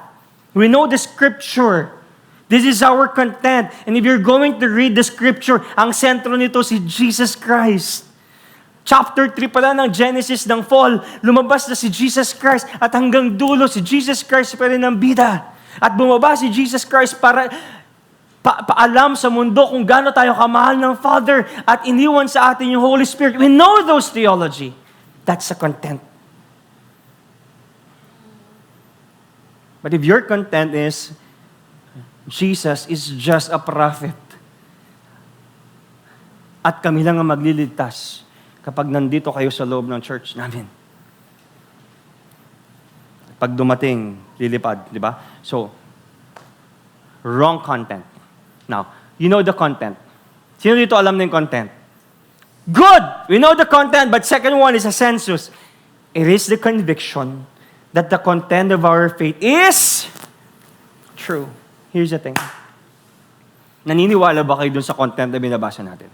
We know the Scripture. This is our content. And if you're going to read the Scripture, ang sentro nito si Jesus Christ. Chapter 3 pala ng Genesis ng fall, lumabas na si Jesus Christ at hanggang dulo si Jesus Christ pa rin ang bida. At bumaba si Jesus Christ para paalam sa mundo kung gaano tayo kamahal ng Father at iniwan sa atin yung Holy Spirit. We know those theology. That's the content. But if your content is Jesus is just a prophet at kami lang ang magliligtas kapag nandito kayo sa loob ng church namin. Pag dumating, lilipad, di ba? So, wrong content. Now, you know the content. Sino dito alam na yung content? Good! We know the content, but second one is a census. It is the conviction that the content of our faith is true. Here's the thing. Naniniwala ba kayo dun sa content na binabasa natin?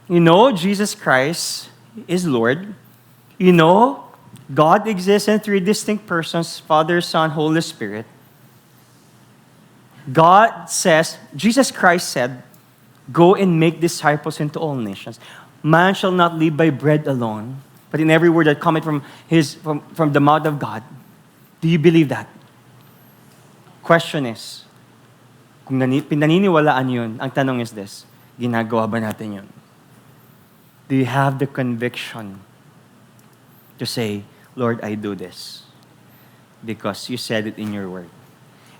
You know Jesus Christ is Lord. You know God exists in three distinct persons, Father, Son, Holy Spirit. God says, Jesus Christ said, go and make disciples into all nations. Man shall not live by bread alone, but in every word that cometh from the mouth of God. Do you believe that? Question is, kung pinaniniwalaan yun, ang tanong is this, ginagawa ba natin yun? Do you have the conviction to say, Lord, I do this because you said it in your word?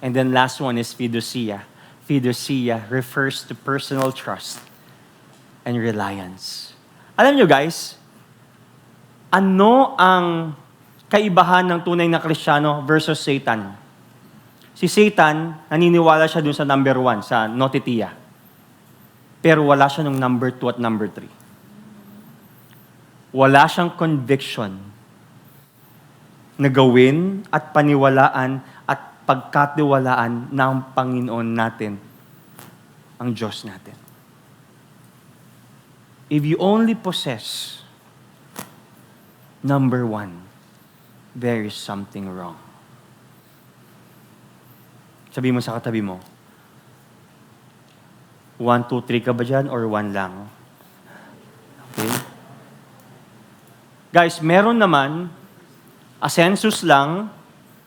And then last one is fiducia. Fiducia refers to personal trust and reliance. Alam nyo guys, ano ang kaibahan ng tunay na Kristiyano versus Satan? Si Satan, naniniwala siya dun sa number 1, sa notitia. Pero wala siya ng number 2 at number 3. Wala siyang conviction na gawin at paniwalaan at pagkatiwalaan ng Panginoon natin, ang Diyos natin. If you only possess number 1, there is something wrong. Sabi mo sa katabi mo, 1, 2, 3 ka ba dyan or 1 lang? Okay? Guys, meron naman, assensus lang,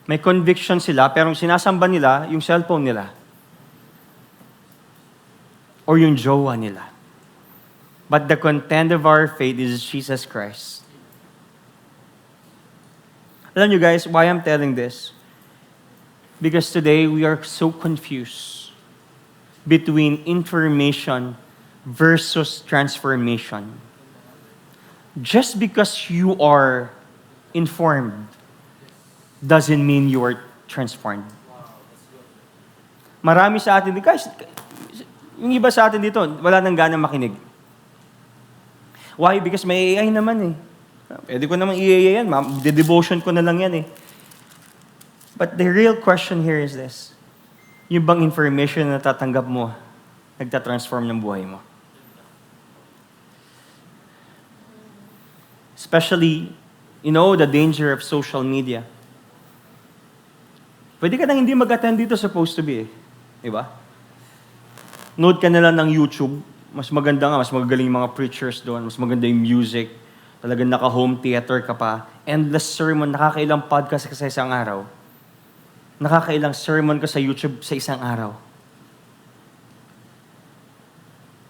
may conviction sila, pero sinasamba nila yung cellphone nila. Or yung jowa nila. But the content of our faith is Jesus Christ. Alam nyo guys, why I'm telling this? Because today we are so confused. between information versus transformation. Just because you are informed doesn't mean you are transformed. Marami sa atin, guys, yung iba sa atin dito, wala nang gana makinig. Why? Because may AI naman eh. Pwede ko namang i-AI yan, de-devotion ko na lang yan eh. But the real question here is this. Yung bang information na natatanggap mo, nagtatransform ng buhay mo? Especially, the danger of social media. Pwede ka nang hindi mag-attend dito supposed to be eh. Diba? Note ka na lang ng YouTube. Mas maganda nga, mas magagaling yung mga preachers doon. Mas maganda yung music. Talagang naka-home theater ka pa. Endless sermon. Nakakailang podcast ka sa isang araw. Nakakailang sermon ka sa YouTube sa isang araw.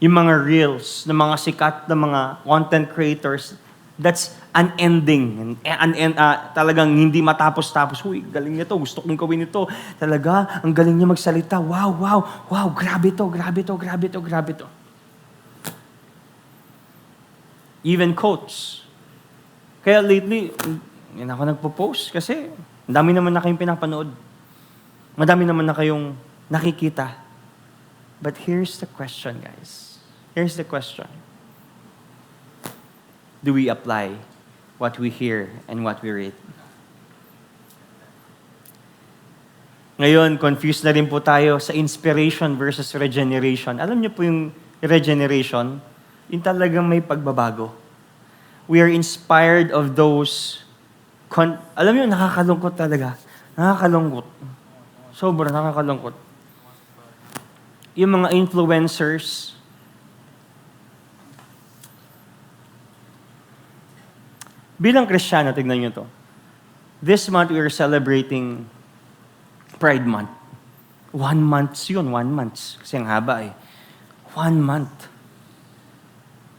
Yung mga reels ng mga sikat na mga content creators, that's unending. Talagang hindi matapos-tapos. Uy, galing niya to. Gusto kong gawin ito. Talaga, ang galing niya magsalita. Wow, grabe to. Even quotes. Kaya lately, yan ako nagpo-post kasi ang dami naman na kayong pinapanood. Madami naman na kayong nakikita. But here's the question, guys. Here's the question. Do we apply what we hear and what we read? Ngayon, confused na rin po tayo sa inspiration versus regeneration. Alam niyo po yung regeneration, yung talagang may pagbabago. We are inspired of those, alam niyo, nakakalungkot talaga. Nakakalungkot. Sobrang nakakalungkot. Yung mga influencers, bilang Kristiyano, tignan nyo to. This month, we are celebrating Pride Month. 1 month yun, 1 month. Kasi ang haba eh. 1 month.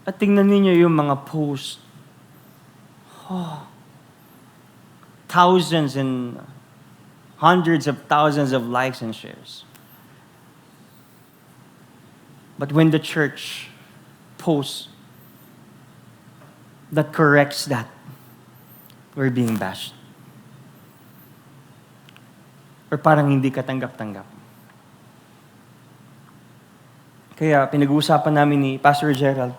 At tingnan niyo yung mga post. Thousands and hundreds of thousands of likes and shares. But when the church posts that corrects that, we're being bashed. Or parang hindi katanggap-tanggap. Kaya pinag-uusapan namin ni Pastor Gerald,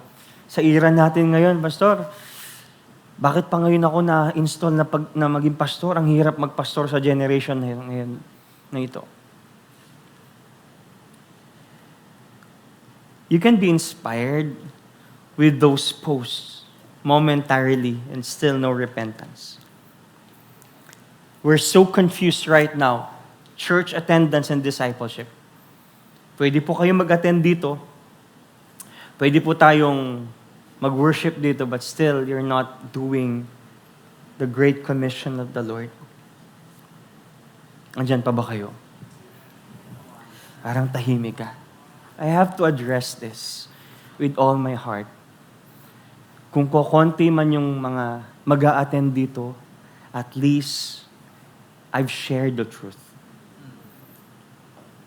sa era natin ngayon, Pastor, bakit pa ngayon ako na-install na maging pastor? Ang hirap magpastor sa generation ngayon na ito. You can be inspired with those posts momentarily and still no repentance. We're so confused right now. Church attendance and discipleship. Pwede po kayong mag-attend dito. Pwede po tayong mag-worship dito, but still, you're not doing the Great Commission of the Lord. Andyan pa ba kayo? Parang tahimik ka. I have to address this with all my heart. Kung kokonti man yung mga mag-a-attend dito, at least, I've shared the truth.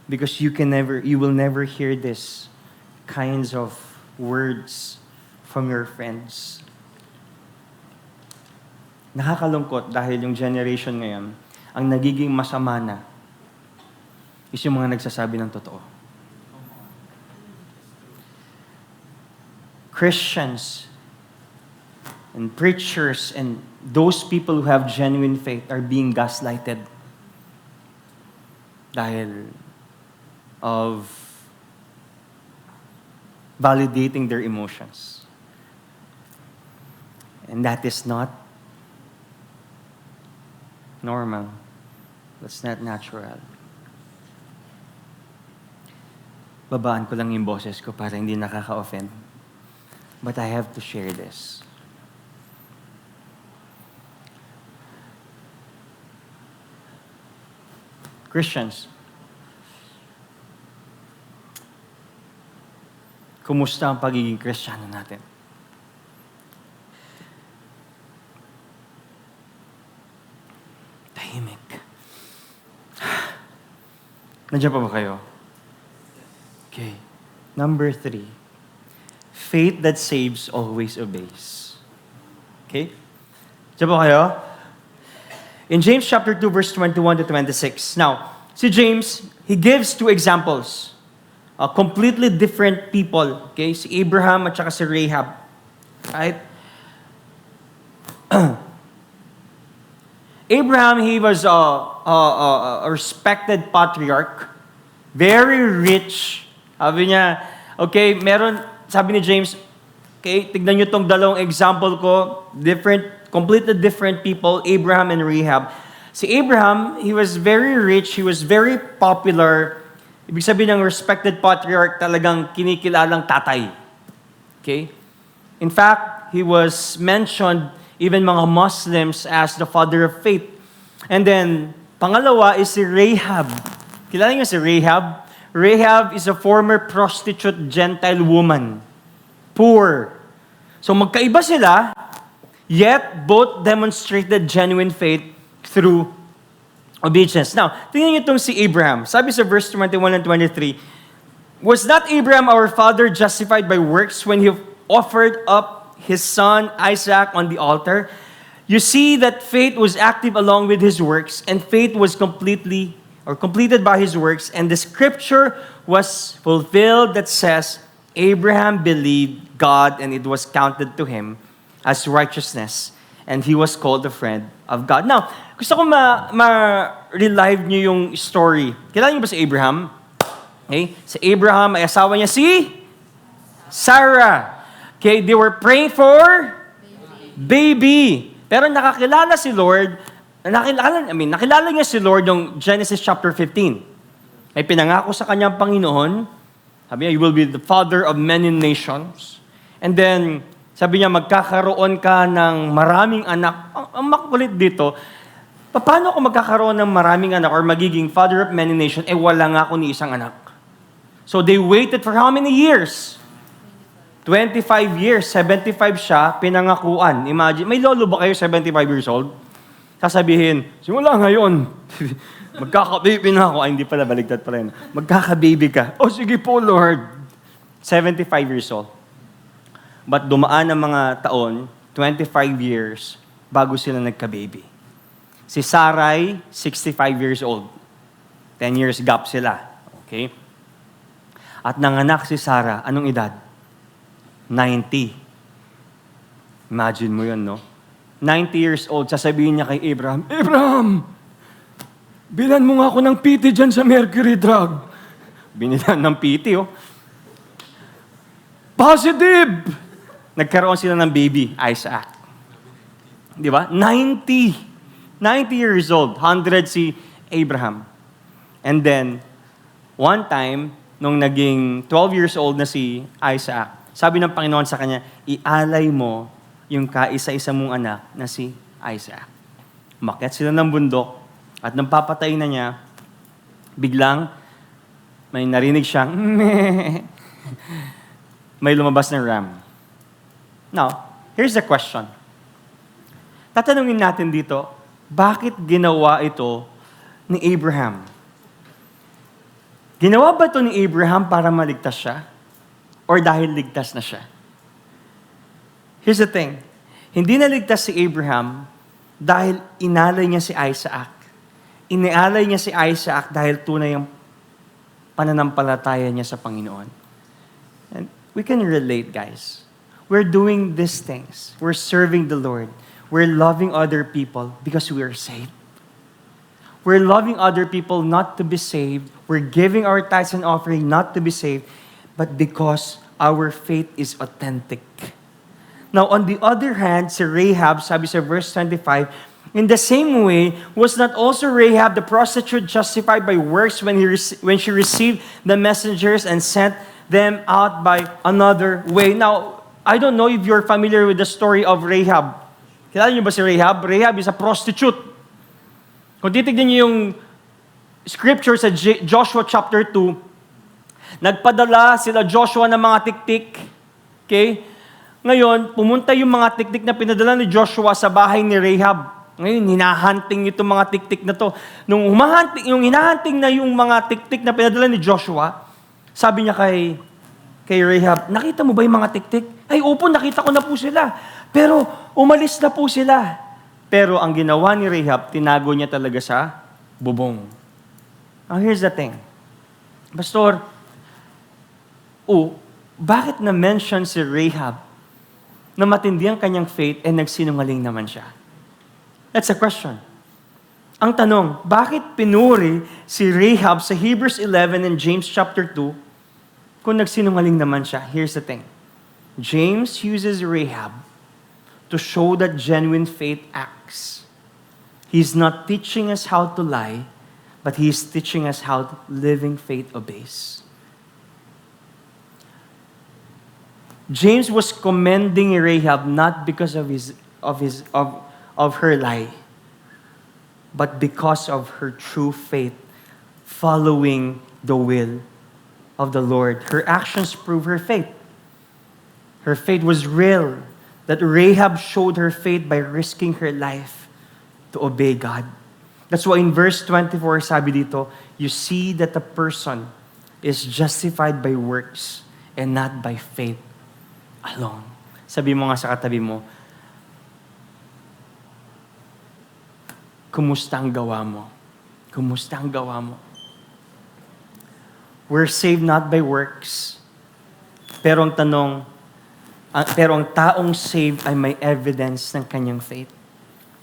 Because you will never hear this kinds of words from your friends. Nakakalungkot dahil yung generation ngayon, ang nagiging masama na is yung mga nagsasabi ng totoo. Christians and preachers and those people who have genuine faith are being gaslighted dahil of validating their emotions. And that is not normal. That's not natural. Babaan ko lang yung boses ko para hindi nakaka-offend. But I have to share this. Christians, kumusta ang pagiging Kristiyano natin? Tahimik. Nandiyan pa ba kayo? Okay. Number 3. Faith that saves always obeys. Okay? Diyan po kayo? In James chapter 2, verse 21 to 26. Now, si James, he gives 2 examples. Completely different people. Okay? Si Abraham at saka si Rahab. Right? Abraham, he was a respected patriarch. Very rich. Sabi niya, okay, sabi ni James, okay, tignan niyo tong dalawang example ko, completely different people, Abraham and Rahab. Si Abraham, he was very rich, he was very popular. Ibig sabihin ng respected patriarch, talagang kinikilalang tatay. Okay? In fact, he was mentioned, even mga Muslims, as the father of faith. And then, pangalawa is si Rahab. Kilala niyo si Rahab? Rahab is a former prostitute Gentile woman. Poor. So magkaiba sila, yet both demonstrated genuine faith through obedience. Now, tingnan niyo itong si Abraham. Sabi sa verse 21 and 23, was not Abraham our father justified by works when he offered up his son Isaac on the altar? You see that faith was active along with his works, and faith was completed by his works, and the scripture was fulfilled that says, Abraham believed God, and it was counted to him as righteousness, and he was called a friend of God. Now, gusto ko ma-relive niyo yung story. Kilala niyo ba si Abraham? Okay? Si Abraham, ay asawa niya si Sarah. Okay, they were praying for baby. Pero nakakilala si Lord, nakilala niya si Lord yung Genesis chapter 15. Ay pinangako sa kanyang Panginoon, sabi niya, you will be the father of many nations. And then, sabi niya, magkakaroon ka ng maraming anak. Ang makulit dito, paano ako magkakaroon ng maraming anak or magiging father of many nations, wala nga ako ni isang anak. So they waited for how many years? 25 years, 75 siya, pinangakuan. Imagine, may lolo ba kayo 75 years old? Sasabihin, simula ngayon, magkaka-baby na ako. Ay, hindi pala, baligtad pala yun. Magkaka-baby ka. Oh, sige po, Lord. 75 years old. But dumaan ang mga taon, 25 years, bago sila nagka-baby. Si Sarai, 65 years old. 10 years gap sila. Okay? At nanganak si Sarah, anong edad? 90. Imagine mo yun, no? 90 years old, sasabihin niya kay Abraham, Abraham, bilan mo nga ako ng PT dyan sa Mercury Drug. Binilan ng PT, oh. Positive! Nagkaroon sila ng baby, Isaac. Di ba? 90 years old, 100 si Abraham. And then, one time, nung naging 12 years old na si Isaac, sabi ng Panginoon sa kanya, ialay mo yung kaisa-isa mong anak na si Isaac. Umakyat sila ng bundok at nang papatay na niya, biglang may narinig siyang may lumabas ng ram. Now, here's the question. Tatanungin natin dito, bakit ginawa ito ni Abraham? Ginawa ba ito ni Abraham para maligtas siya? Or dahil ligtas na siya? Here's the thing. Hindi naligtas si Abraham dahil inalay niya si Isaac. Inialay niya si Isaac dahil tunay ang pananampalataya niya sa Panginoon. And we can relate, guys. We're doing these things. We're serving the Lord. We're loving other people because we are saved. We're loving other people not to be saved. We're giving our tithes and offering not to be saved, but because our faith is authentic. Now, on the other hand, si Rahab, sabi sa verse 25, in the same way, was not also Rahab the prostitute justified by works when she received the messengers and sent them out by another way? Now, I don't know if you're familiar with the story of Rahab. Kilala niyo ba si Rahab? Rahab is a prostitute. Kung titignan niyo yung scripture sa Joshua chapter 2, nagpadala sila Joshua ng mga tiktik. Okay? Ngayon, pumunta yung mga tiktik na pinadala ni Joshua sa bahay ni Rahab. Ngayon, hinahunting itong mga tiktik na to. Nung hinahanting na yung mga tiktik na pinadala ni Joshua, Sabi niya kay Rahab, nakita mo ba yung mga tiktik? Ay, opo, nakita ko na po sila. Pero umalis na po sila. Pero ang ginawa ni Rahab, tinago niya talaga sa bubong. Now, here's the thing. Pastor, bakit na-mention si Rahab na matindi ang kanyang faith and nagsinungaling naman siya? That's a question. Ang tanong, bakit pinuri si Rahab sa Hebrews 11 and James chapter 2 kung nagsinungaling naman siya? Here's the thing. James uses Rahab to show that genuine faith acts. He's not teaching us how to lie, but he's teaching us how living faith obeys. James was commending Rahab not because of her lie, but because of her true faith, following the will of the Lord. Her actions prove her faith. Her faith was real. That Rahab showed her faith by risking her life to obey God. That's why in verse 24, sabi dito, you see that the person is justified by works and not by faith alone. Sabi mo nga sa katabi mo, kumusta ang gawa mo? Kumusta ang gawa mo? We're saved not by works. Pero ang taong saved ay may evidence ng kanyang faith.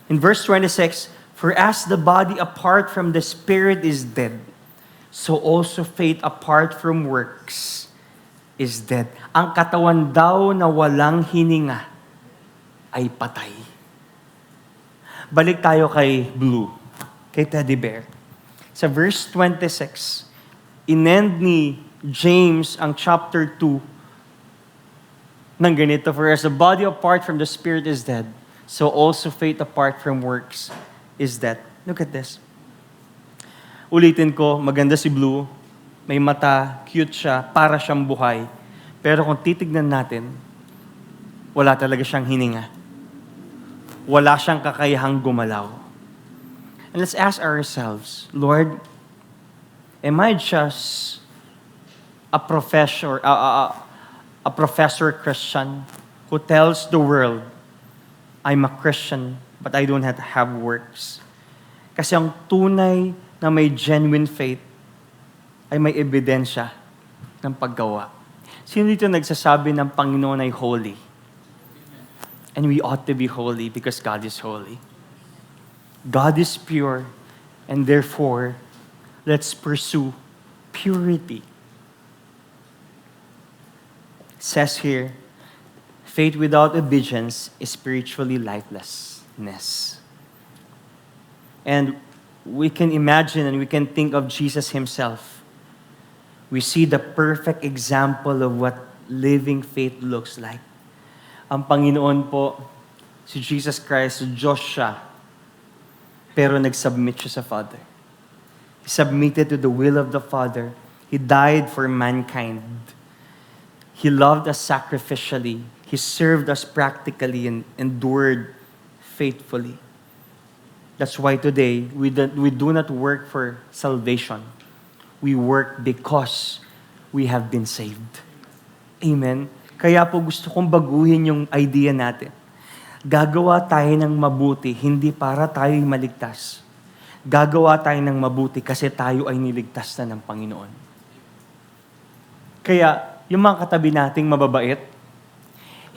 In verse 26, for as the body apart from the spirit is dead, so also faith apart from works is dead. Ang katawan daw na walang hininga ay patay. Balik tayo kay Blue, kay Teddy Bear. Sa verse 26, inend ni James ang chapter 2 ng ganito, for as the body apart from the spirit is dead, so also faith apart from works is dead. Look at this. Ulitin ko, maganda si Blue, may mata, cute siya, para siyang buhay. Pero kung titignan natin, wala talaga siyang hininga. Wala siyang kakayahang gumalaw. And let's ask ourselves, Lord, am I just a professor Christian who tells the world, I'm a Christian, but I don't have works? Kasi ang tunay na may genuine faith ay may ebidensya ng paggawa. Sino dito nagsasabi ng Panginoon ay holy? And we ought to be holy because God is holy. God is pure, and therefore, let's pursue purity. It says here, faith without obedience is spiritually lifelessness. And we can imagine and we can think of Jesus himself. We see the perfect example of what living faith looks like. Ang Panginoon po, si Jesus Christ, Diyos siya, pero nag-submit siya sa Father. He submitted to the will of the Father. He died for mankind. He loved us sacrificially. He served us practically and endured faithfully. That's why today, we do not work for salvation. We work because we have been saved. Amen? Kaya po gusto kong baguhin yung idea natin. Gagawa tayo ng mabuti, hindi para tayo'y maligtas. Gagawa tayo ng mabuti kasi tayo ay niligtas na ng Panginoon. Kaya, yung mga katabi nating mababait,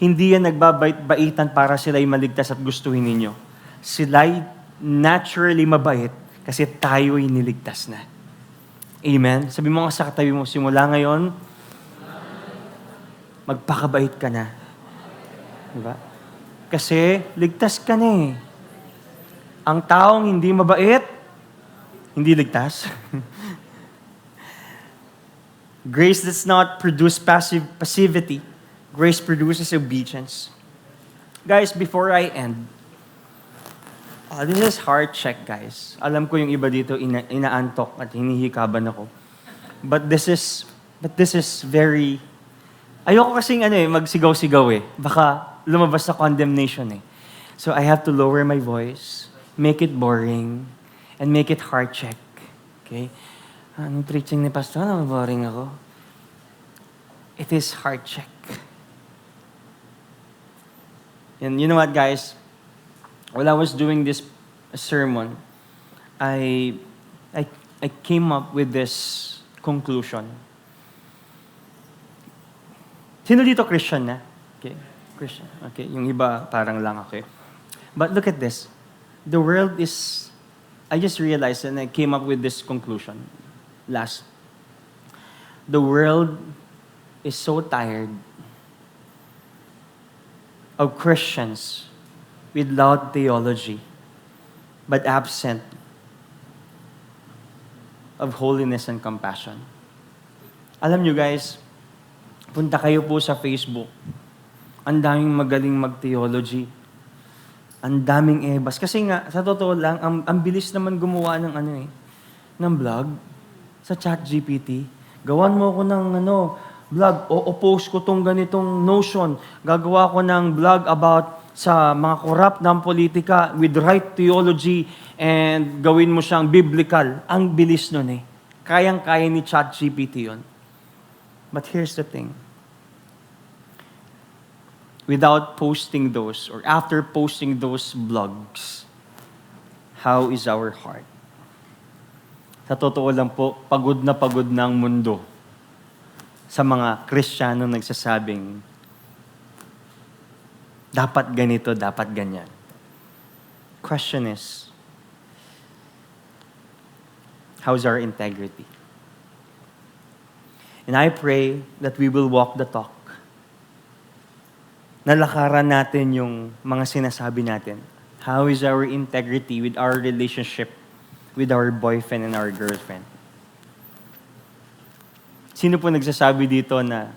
hindi yan nagbabait-baitan para sila'y maligtas at gustuhin ninyo. Sila'y naturally mabait kasi tayo'y niligtas na. Amen? Sabi mo nga sa katabi mo, simula ngayon, magpakabait ka na. Diba? Kasi ligtas ka na eh. Ang taong hindi mabait, hindi ligtas. Grace does not produce passivity. Grace produces obedience. Guys, before I end, this is heart check, guys. Alam ko yung iba dito inaantok at hinihikaban ako. But this is very... Ayoko kasing magsigaw-sigaw eh. Baka lumabas sa condemnation eh. So I have to lower my voice, make it boring, and make it heart check. Okay? Anong preaching ni Pastor? Boring ako. It is heart check. And you know what, guys? While I was doing this sermon, I came up with this conclusion. Sino dito Christian na? Okay, Christian. Okay, yung iba parang lang, okay. But look at this. The world is, I just realized and I came up with this conclusion last. The world is so tired of Christians with loud theology, but absent of holiness and compassion. Alam nyo guys, punta kayo po sa Facebook. Ang daming magaling mag-theology. Ang daming ebas. Kasi nga, sa totoo lang, ang bilis naman gumawa ng vlog sa ChatGPT. Gawan mo ako ng vlog. O post ko tong ganitong notion. Gagawa ko ng vlog about sa mga corrupt ng politika with right theology and gawin mo siyang biblical. Ang bilis nun eh. Kayang-kaya ni ChatGPT yun. But here's the thing. Without posting those, or after posting those vlogs, how is our heart? Sa totoo lang po, pagod na ang mundo sa mga Kristiyano nagsasabing, dapat ganito, dapat ganyan. Question is, how's our integrity? And I pray that we will walk the talk. Nalakaran natin yung mga sinasabi natin. How is our integrity with our relationship with our boyfriend and our girlfriend? Sino po nagsasabi dito na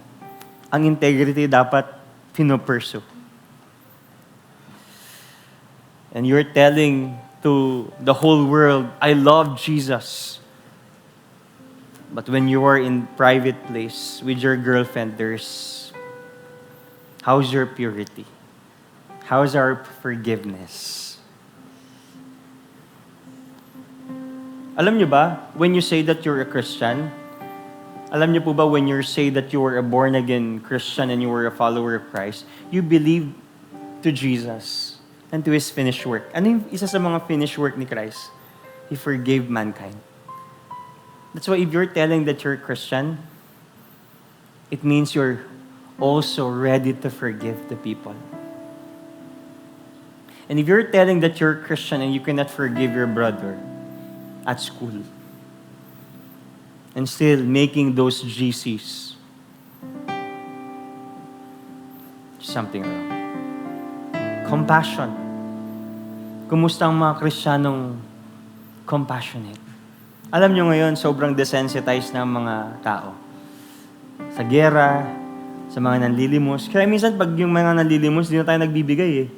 ang integrity dapat pinopursue? And you're telling to the whole world, I love Jesus. But when you are in private place with your girlfriend, how's your purity? How's our forgiveness? Alam niyo ba, when you say that you're a Christian, alam niyo po ba when you say that you were a born-again Christian and you were a follower of Christ, you believe to Jesus and to His finished work. Ano yung isa sa mga finished work ni Christ? He forgave mankind. That's why if you're telling that you're a Christian, it means you're also ready to forgive the people. And if you're telling that you're a Christian and you cannot forgive your brother at school, and still making those GCs, something wrong. Compassion. Kumusta ang mga Kristiyanong compassionate? Alam nyo ngayon, sobrang desensitized na mga tao. Sa gera, sa mga nanlilimos. Kaya minsan, pag yung mga nanlilimos, di na tayo nagbibigay eh.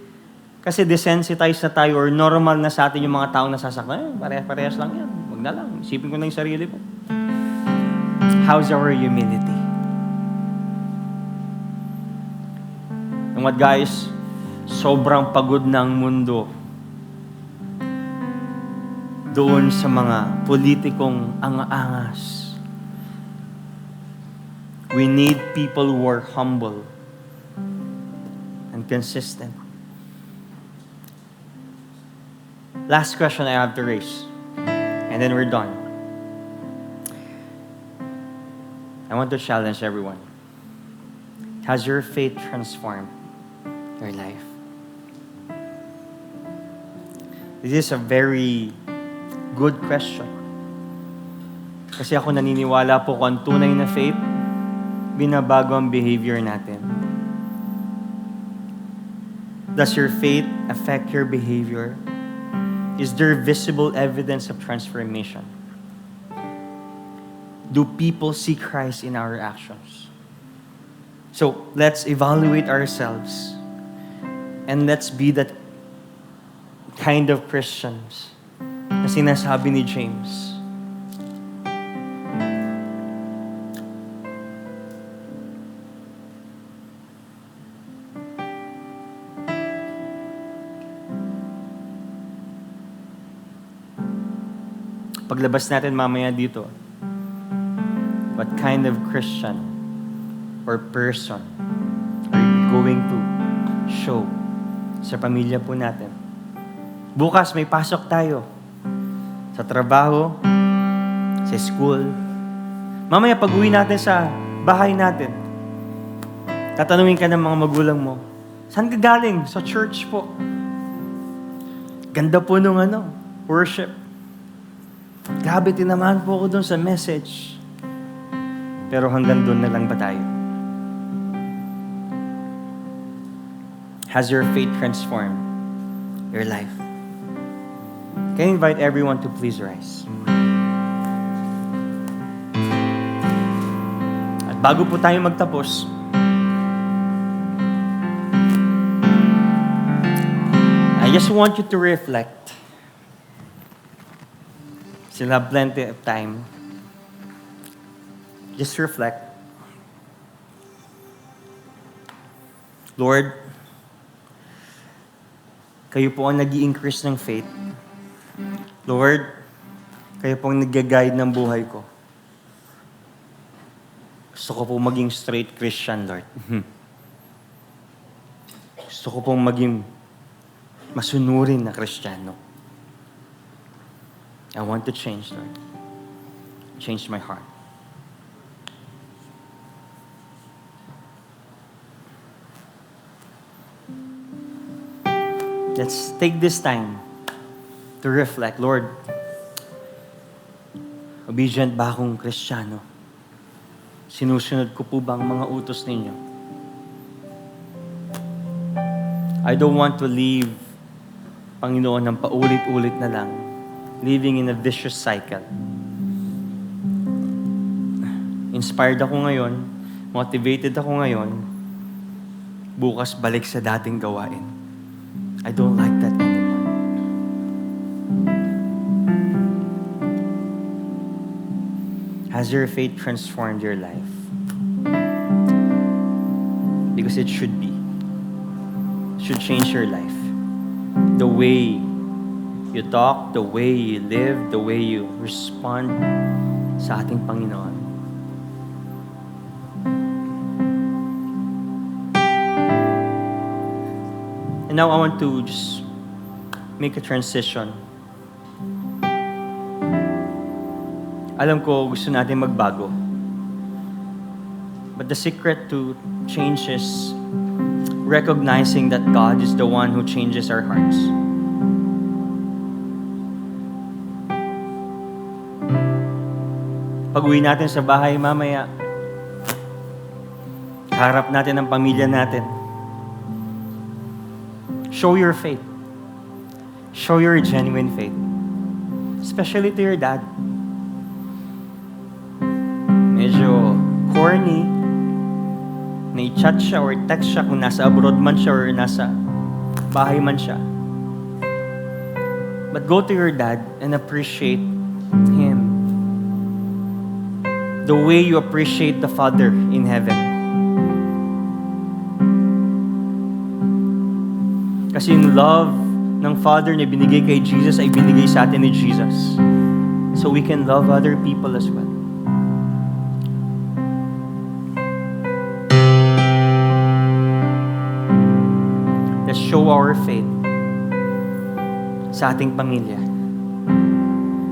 Kasi desensitized na tayo or normal na sa atin yung mga taong nasasaktan. Parehas lang yan. Wag na lang. Isipin ko na yung sarili ko. How's our humility? And what guys, sobrang pagod na ang mundo doon sa mga politikong angas. We need people who are humble and consistent. Last question I have to raise, and then we're done. I want to challenge everyone. Has your faith transformed your life? This is a very good question. Kasi ako naniniwala po kung ang tunay na faith, binabago ang behavior natin. Does your faith affect your behavior? Is there visible evidence of transformation? Do people see Christ in our actions? So, let's evaluate ourselves and let's be that kind of Christians na sinasabi ni James. Paglabas natin mamaya dito, what kind of Christian or person are you going to show sa pamilya po natin? Bukas may pasok tayo sa trabaho, sa school. Mamaya pag-uwi natin sa bahay natin, tatanungin ka ng mga magulang mo, saan ka galing? Sa church po. Ganda po nung worship. Grabe, tinamaan po ako dun sa message. Pero hanggang dun na lang ba tayo? Has your faith transformed your life? Can I invite everyone to please rise? At bago po tayo magtapos, I just want you to reflect. Still have plenty of time. Just reflect. Lord, kayo po ang nag-i-increase ng faith. Lord, kayo po ang nag-guide ng buhay ko. Gusto ko po maging straight Christian, Lord. Gusto ko pong maging masunurin na Kristiyano. I want to change, Lord. Change my heart. Let's take this time to reflect. Lord, obedient ba akong Kristiyano? Sinusunod ko po ba ang mga utos ninyo? I don't want to leave, Panginoon, ng paulit-ulit na lang, living in a vicious cycle. Inspired ako ngayon, motivated ako ngayon, bukas balik sa dating gawain. I don't like that anymore. Has your faith transformed your life? Because it should be. It should change your life. The way you talk, the way you live, the way you respond sa ating Panginoon. And now I want to just make a transition. Alam ko gusto natin magbago. But the secret to change is recognizing that God is the one who changes our hearts. Pag-uwi natin sa bahay mamaya, harap natin ang pamilya natin. Show your faith. Show your genuine faith. Especially to your dad. Medyo corny. May chat siya or text siya kung nasa abroad man siya or nasa bahay man siya. But go to your dad and appreciate him. The way you appreciate the Father in heaven. Kasi yung love ng Father na binigay kay Jesus ay binigay sa atin ni Jesus. So we can love other people as well. Let's show our faith sa ating pamilya.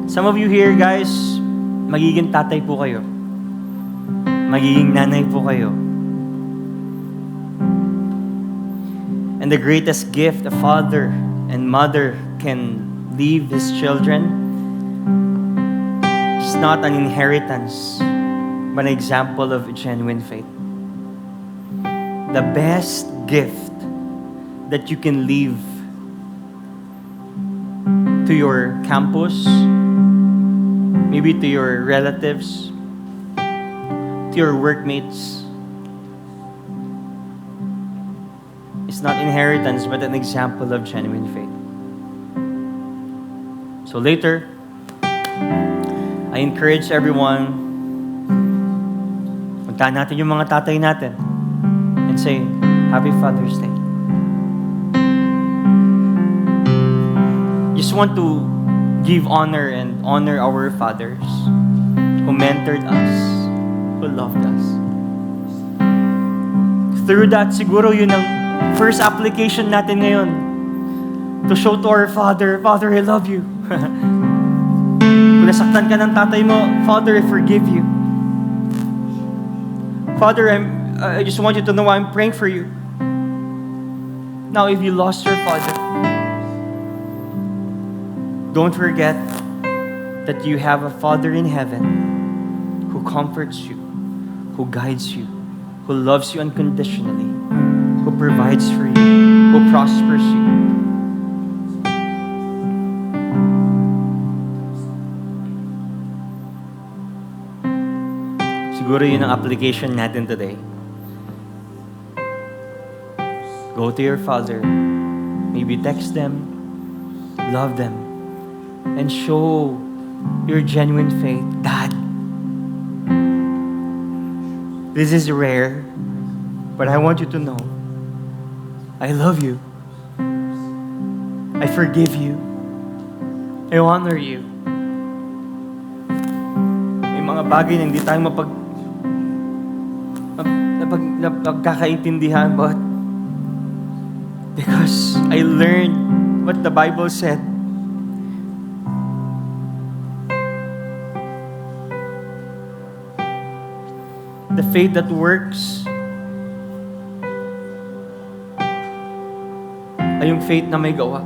Some of you here, guys, magiging tatay po kayo. Magiging nanay po kayo. And the greatest gift a father and mother can leave his children is not an inheritance, but an example of genuine faith. The best gift that you can leave to your campus, maybe to your relatives, to your workmates, it's not inheritance, but an example of genuine faith. So later, I encourage everyone, puntahan natin yung mga tatay natin and say, Happy Father's Day. Just want to give honor and honor our fathers who mentored us, who loved us. Through that, siguro yun ang first application natin ngayon. To show to our Father, Father, I love you. Kung nasaktan ka ng tatay mo, Father, I forgive you. Father, I just want you to know I'm praying for you. Now, if you lost your father, don't forget that you have a Father in heaven who comforts you, who guides you, who loves you unconditionally, who provides for you, who prospers you. Siguro yun ang application natin today. Go to your father, maybe text them, love them, and show your genuine faith. Dad, this is rare, but I want you to know, I love you. I forgive you. I honor you. May mga bagay na hindi tayo mapagkakaintindihan, but because I learned what the Bible said. The faith that works ay yung faith na may gawa.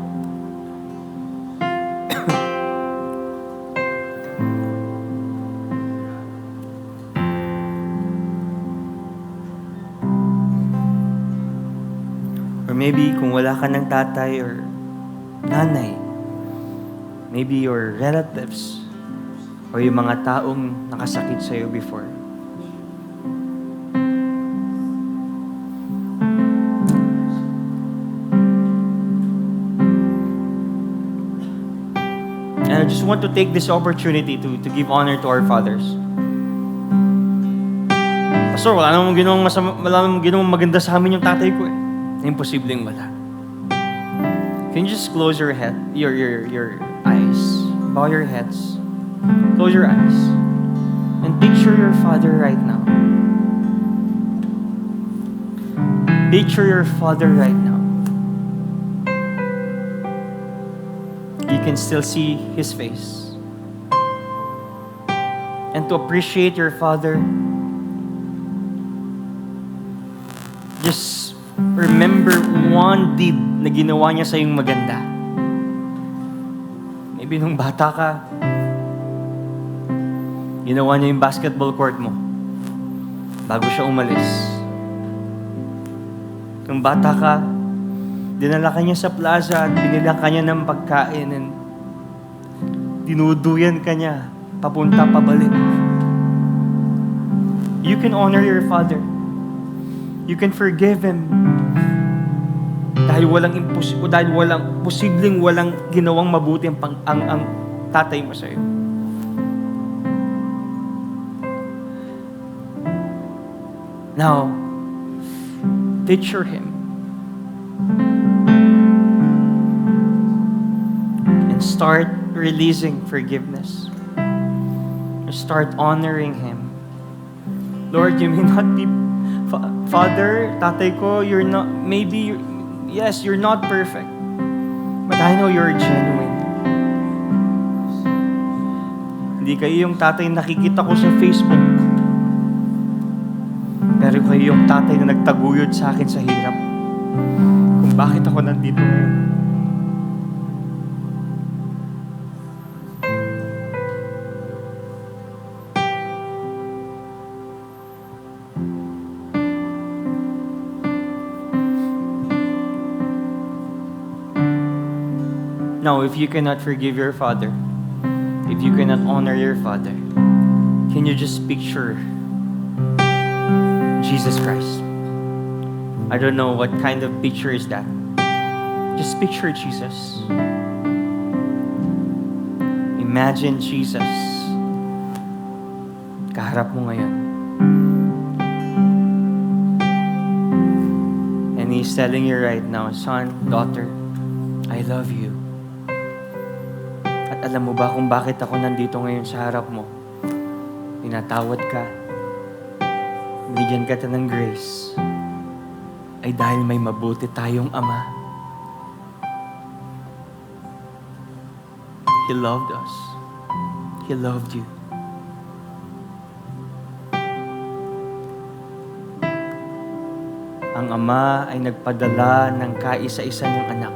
Or maybe kung wala ka ng tatay or nanay, maybe your relatives or yung mga taong nakasakit sa'yo before. And I just want to take this opportunity to give honor to our fathers. Pastor, wala namang ginawang maganda sa amin yung tatay ko eh. Imposibleng wala. Can you just close your head, your eyes, bow your heads, close your eyes, and picture your father right now. Picture your father right now. You can still see his face. And to appreciate your father, just remember one deed na ginawa niya sa iyong maganda. Maybe nung bata ka, ginawa niya yung basketball court mo bago siya umalis. Nung bata ka, dinala ka niya sa plaza at binila ka niya ng pagkain and dinuduyan ka niya papunta pabalik. You can honor your father. You can forgive him dahil posibleng walang ginawang mabuti ang tatay mo sa'yo. Now, picture him and start releasing forgiveness. Start honoring him. Lord, you may not be Father, tatay ko, you're not perfect. But I know you're genuine. Hindi kayo yung tatay na nakikita ko sa Facebook. Pero kayo yung tatay na nagtaguyod sa akin sa hirap. Kung bakit ako nandito ngayon. Now, if you cannot forgive your father, if you cannot honor your father, can you just picture Jesus Christ? I don't know what kind of picture is that. Just picture Jesus. Imagine Jesus. Kaharap mo ngayon. And He's telling you right now, son, daughter, I love you. At alam mo ba kung bakit ako nandito ngayon sa harap mo? Pinatawad ka. Binigyan ka ng grace. ay dahil may mabuti tayong Ama. He loved us. He loved you. Ang Ama ay nagpadala ng kaisa-isa niyang anak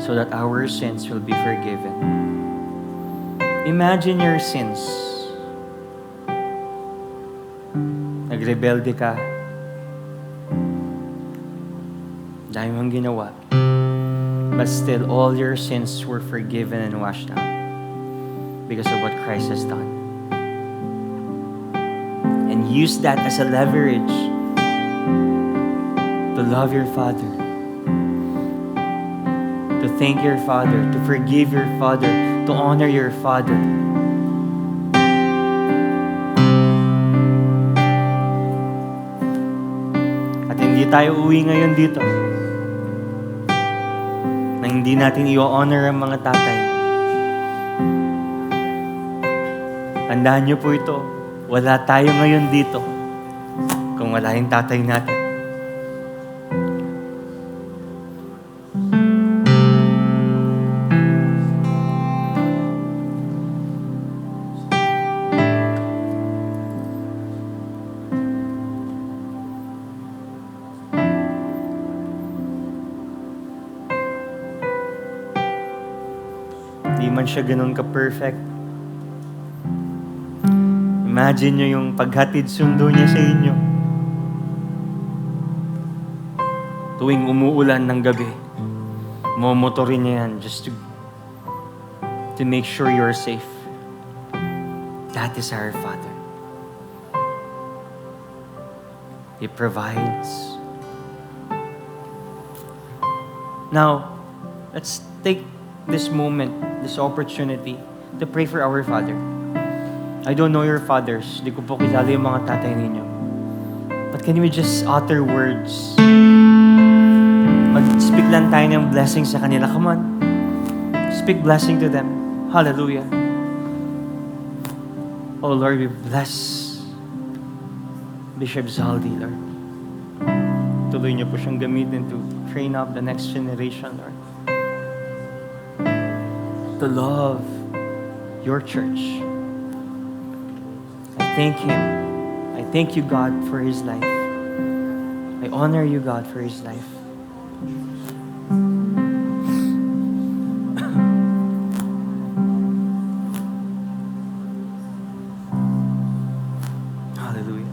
so that our sins will be forgiven. Imagine your sins. Nagrebelde ka. Dahil mong ginawa. But still, all your sins were forgiven and washed out because of what Christ has done. And use that as a leverage to love your Father, to thank your Father, to forgive your Father, to honor your Father. At hindi tayo uwi ngayon dito na hindi natin i-honor ang mga tatay. Tandaan niyo po ito, wala tayo ngayon dito kung wala yung tatay natin. Di man siya ganun ka-perfect. Imagine nyo yung paghatid sundo niya sa inyo. Tuwing umuulan ng gabi, momotorin niya yan just to make sure you're safe. That is our Father. He provides. Now, let's take this moment, this opportunity to pray for our Father. I don't know your fathers. Di ko po kilala yung mga tatay ninyo. But can we just utter words? Mag-speak lang tayo ng blessing sa kanila. Come on. Speak blessing to them. Hallelujah. Oh Lord, we bless Bishop Zaldi, Lord. Tuloy niyo po siyang gamitin to train up the next generation, Lord. To love your church. I thank Him. I thank you, God, for His life. I honor you, God, for His life. Hallelujah.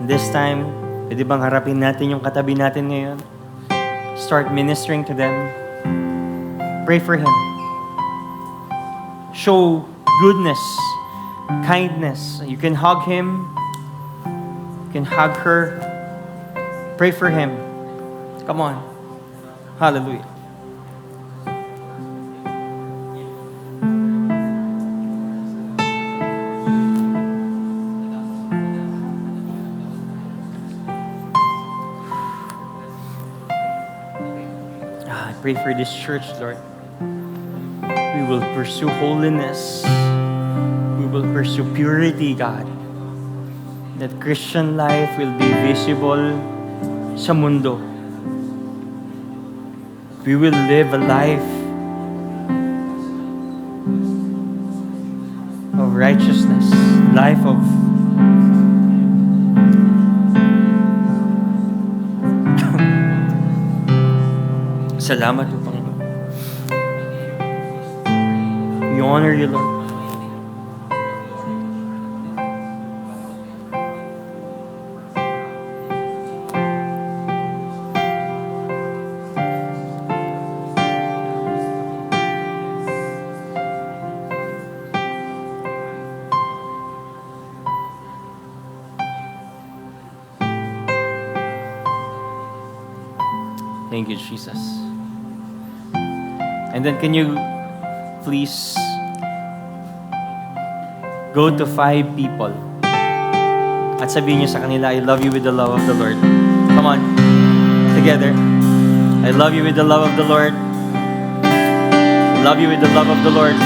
This time, pwede bang harapin natin yung katabi natin ngayon? Start ministering to them. Pray for him. Show goodness, kindness. You can hug him. You can hug her. Pray for him. Come on. Hallelujah. Pray for this church, Lord. We will pursue holiness. We will pursue purity, God. That Christian life will be visible sa mundo. We will live a life of righteousness, life of salamat po, Panginoon. We honor you, Lord. Thank you, Jesus. And then can you please go to 5 people at sabihin niyo sa kanila, I love you with the love of the Lord. Come on. Together. I love you with the love of the Lord. I love you with the love of the Lord.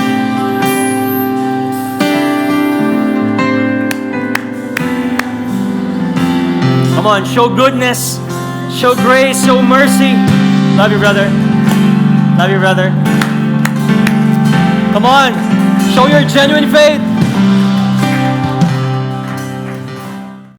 Come on, show goodness, show grace, show mercy. Love you, brother. Love you, brother. Come on, show your genuine faith.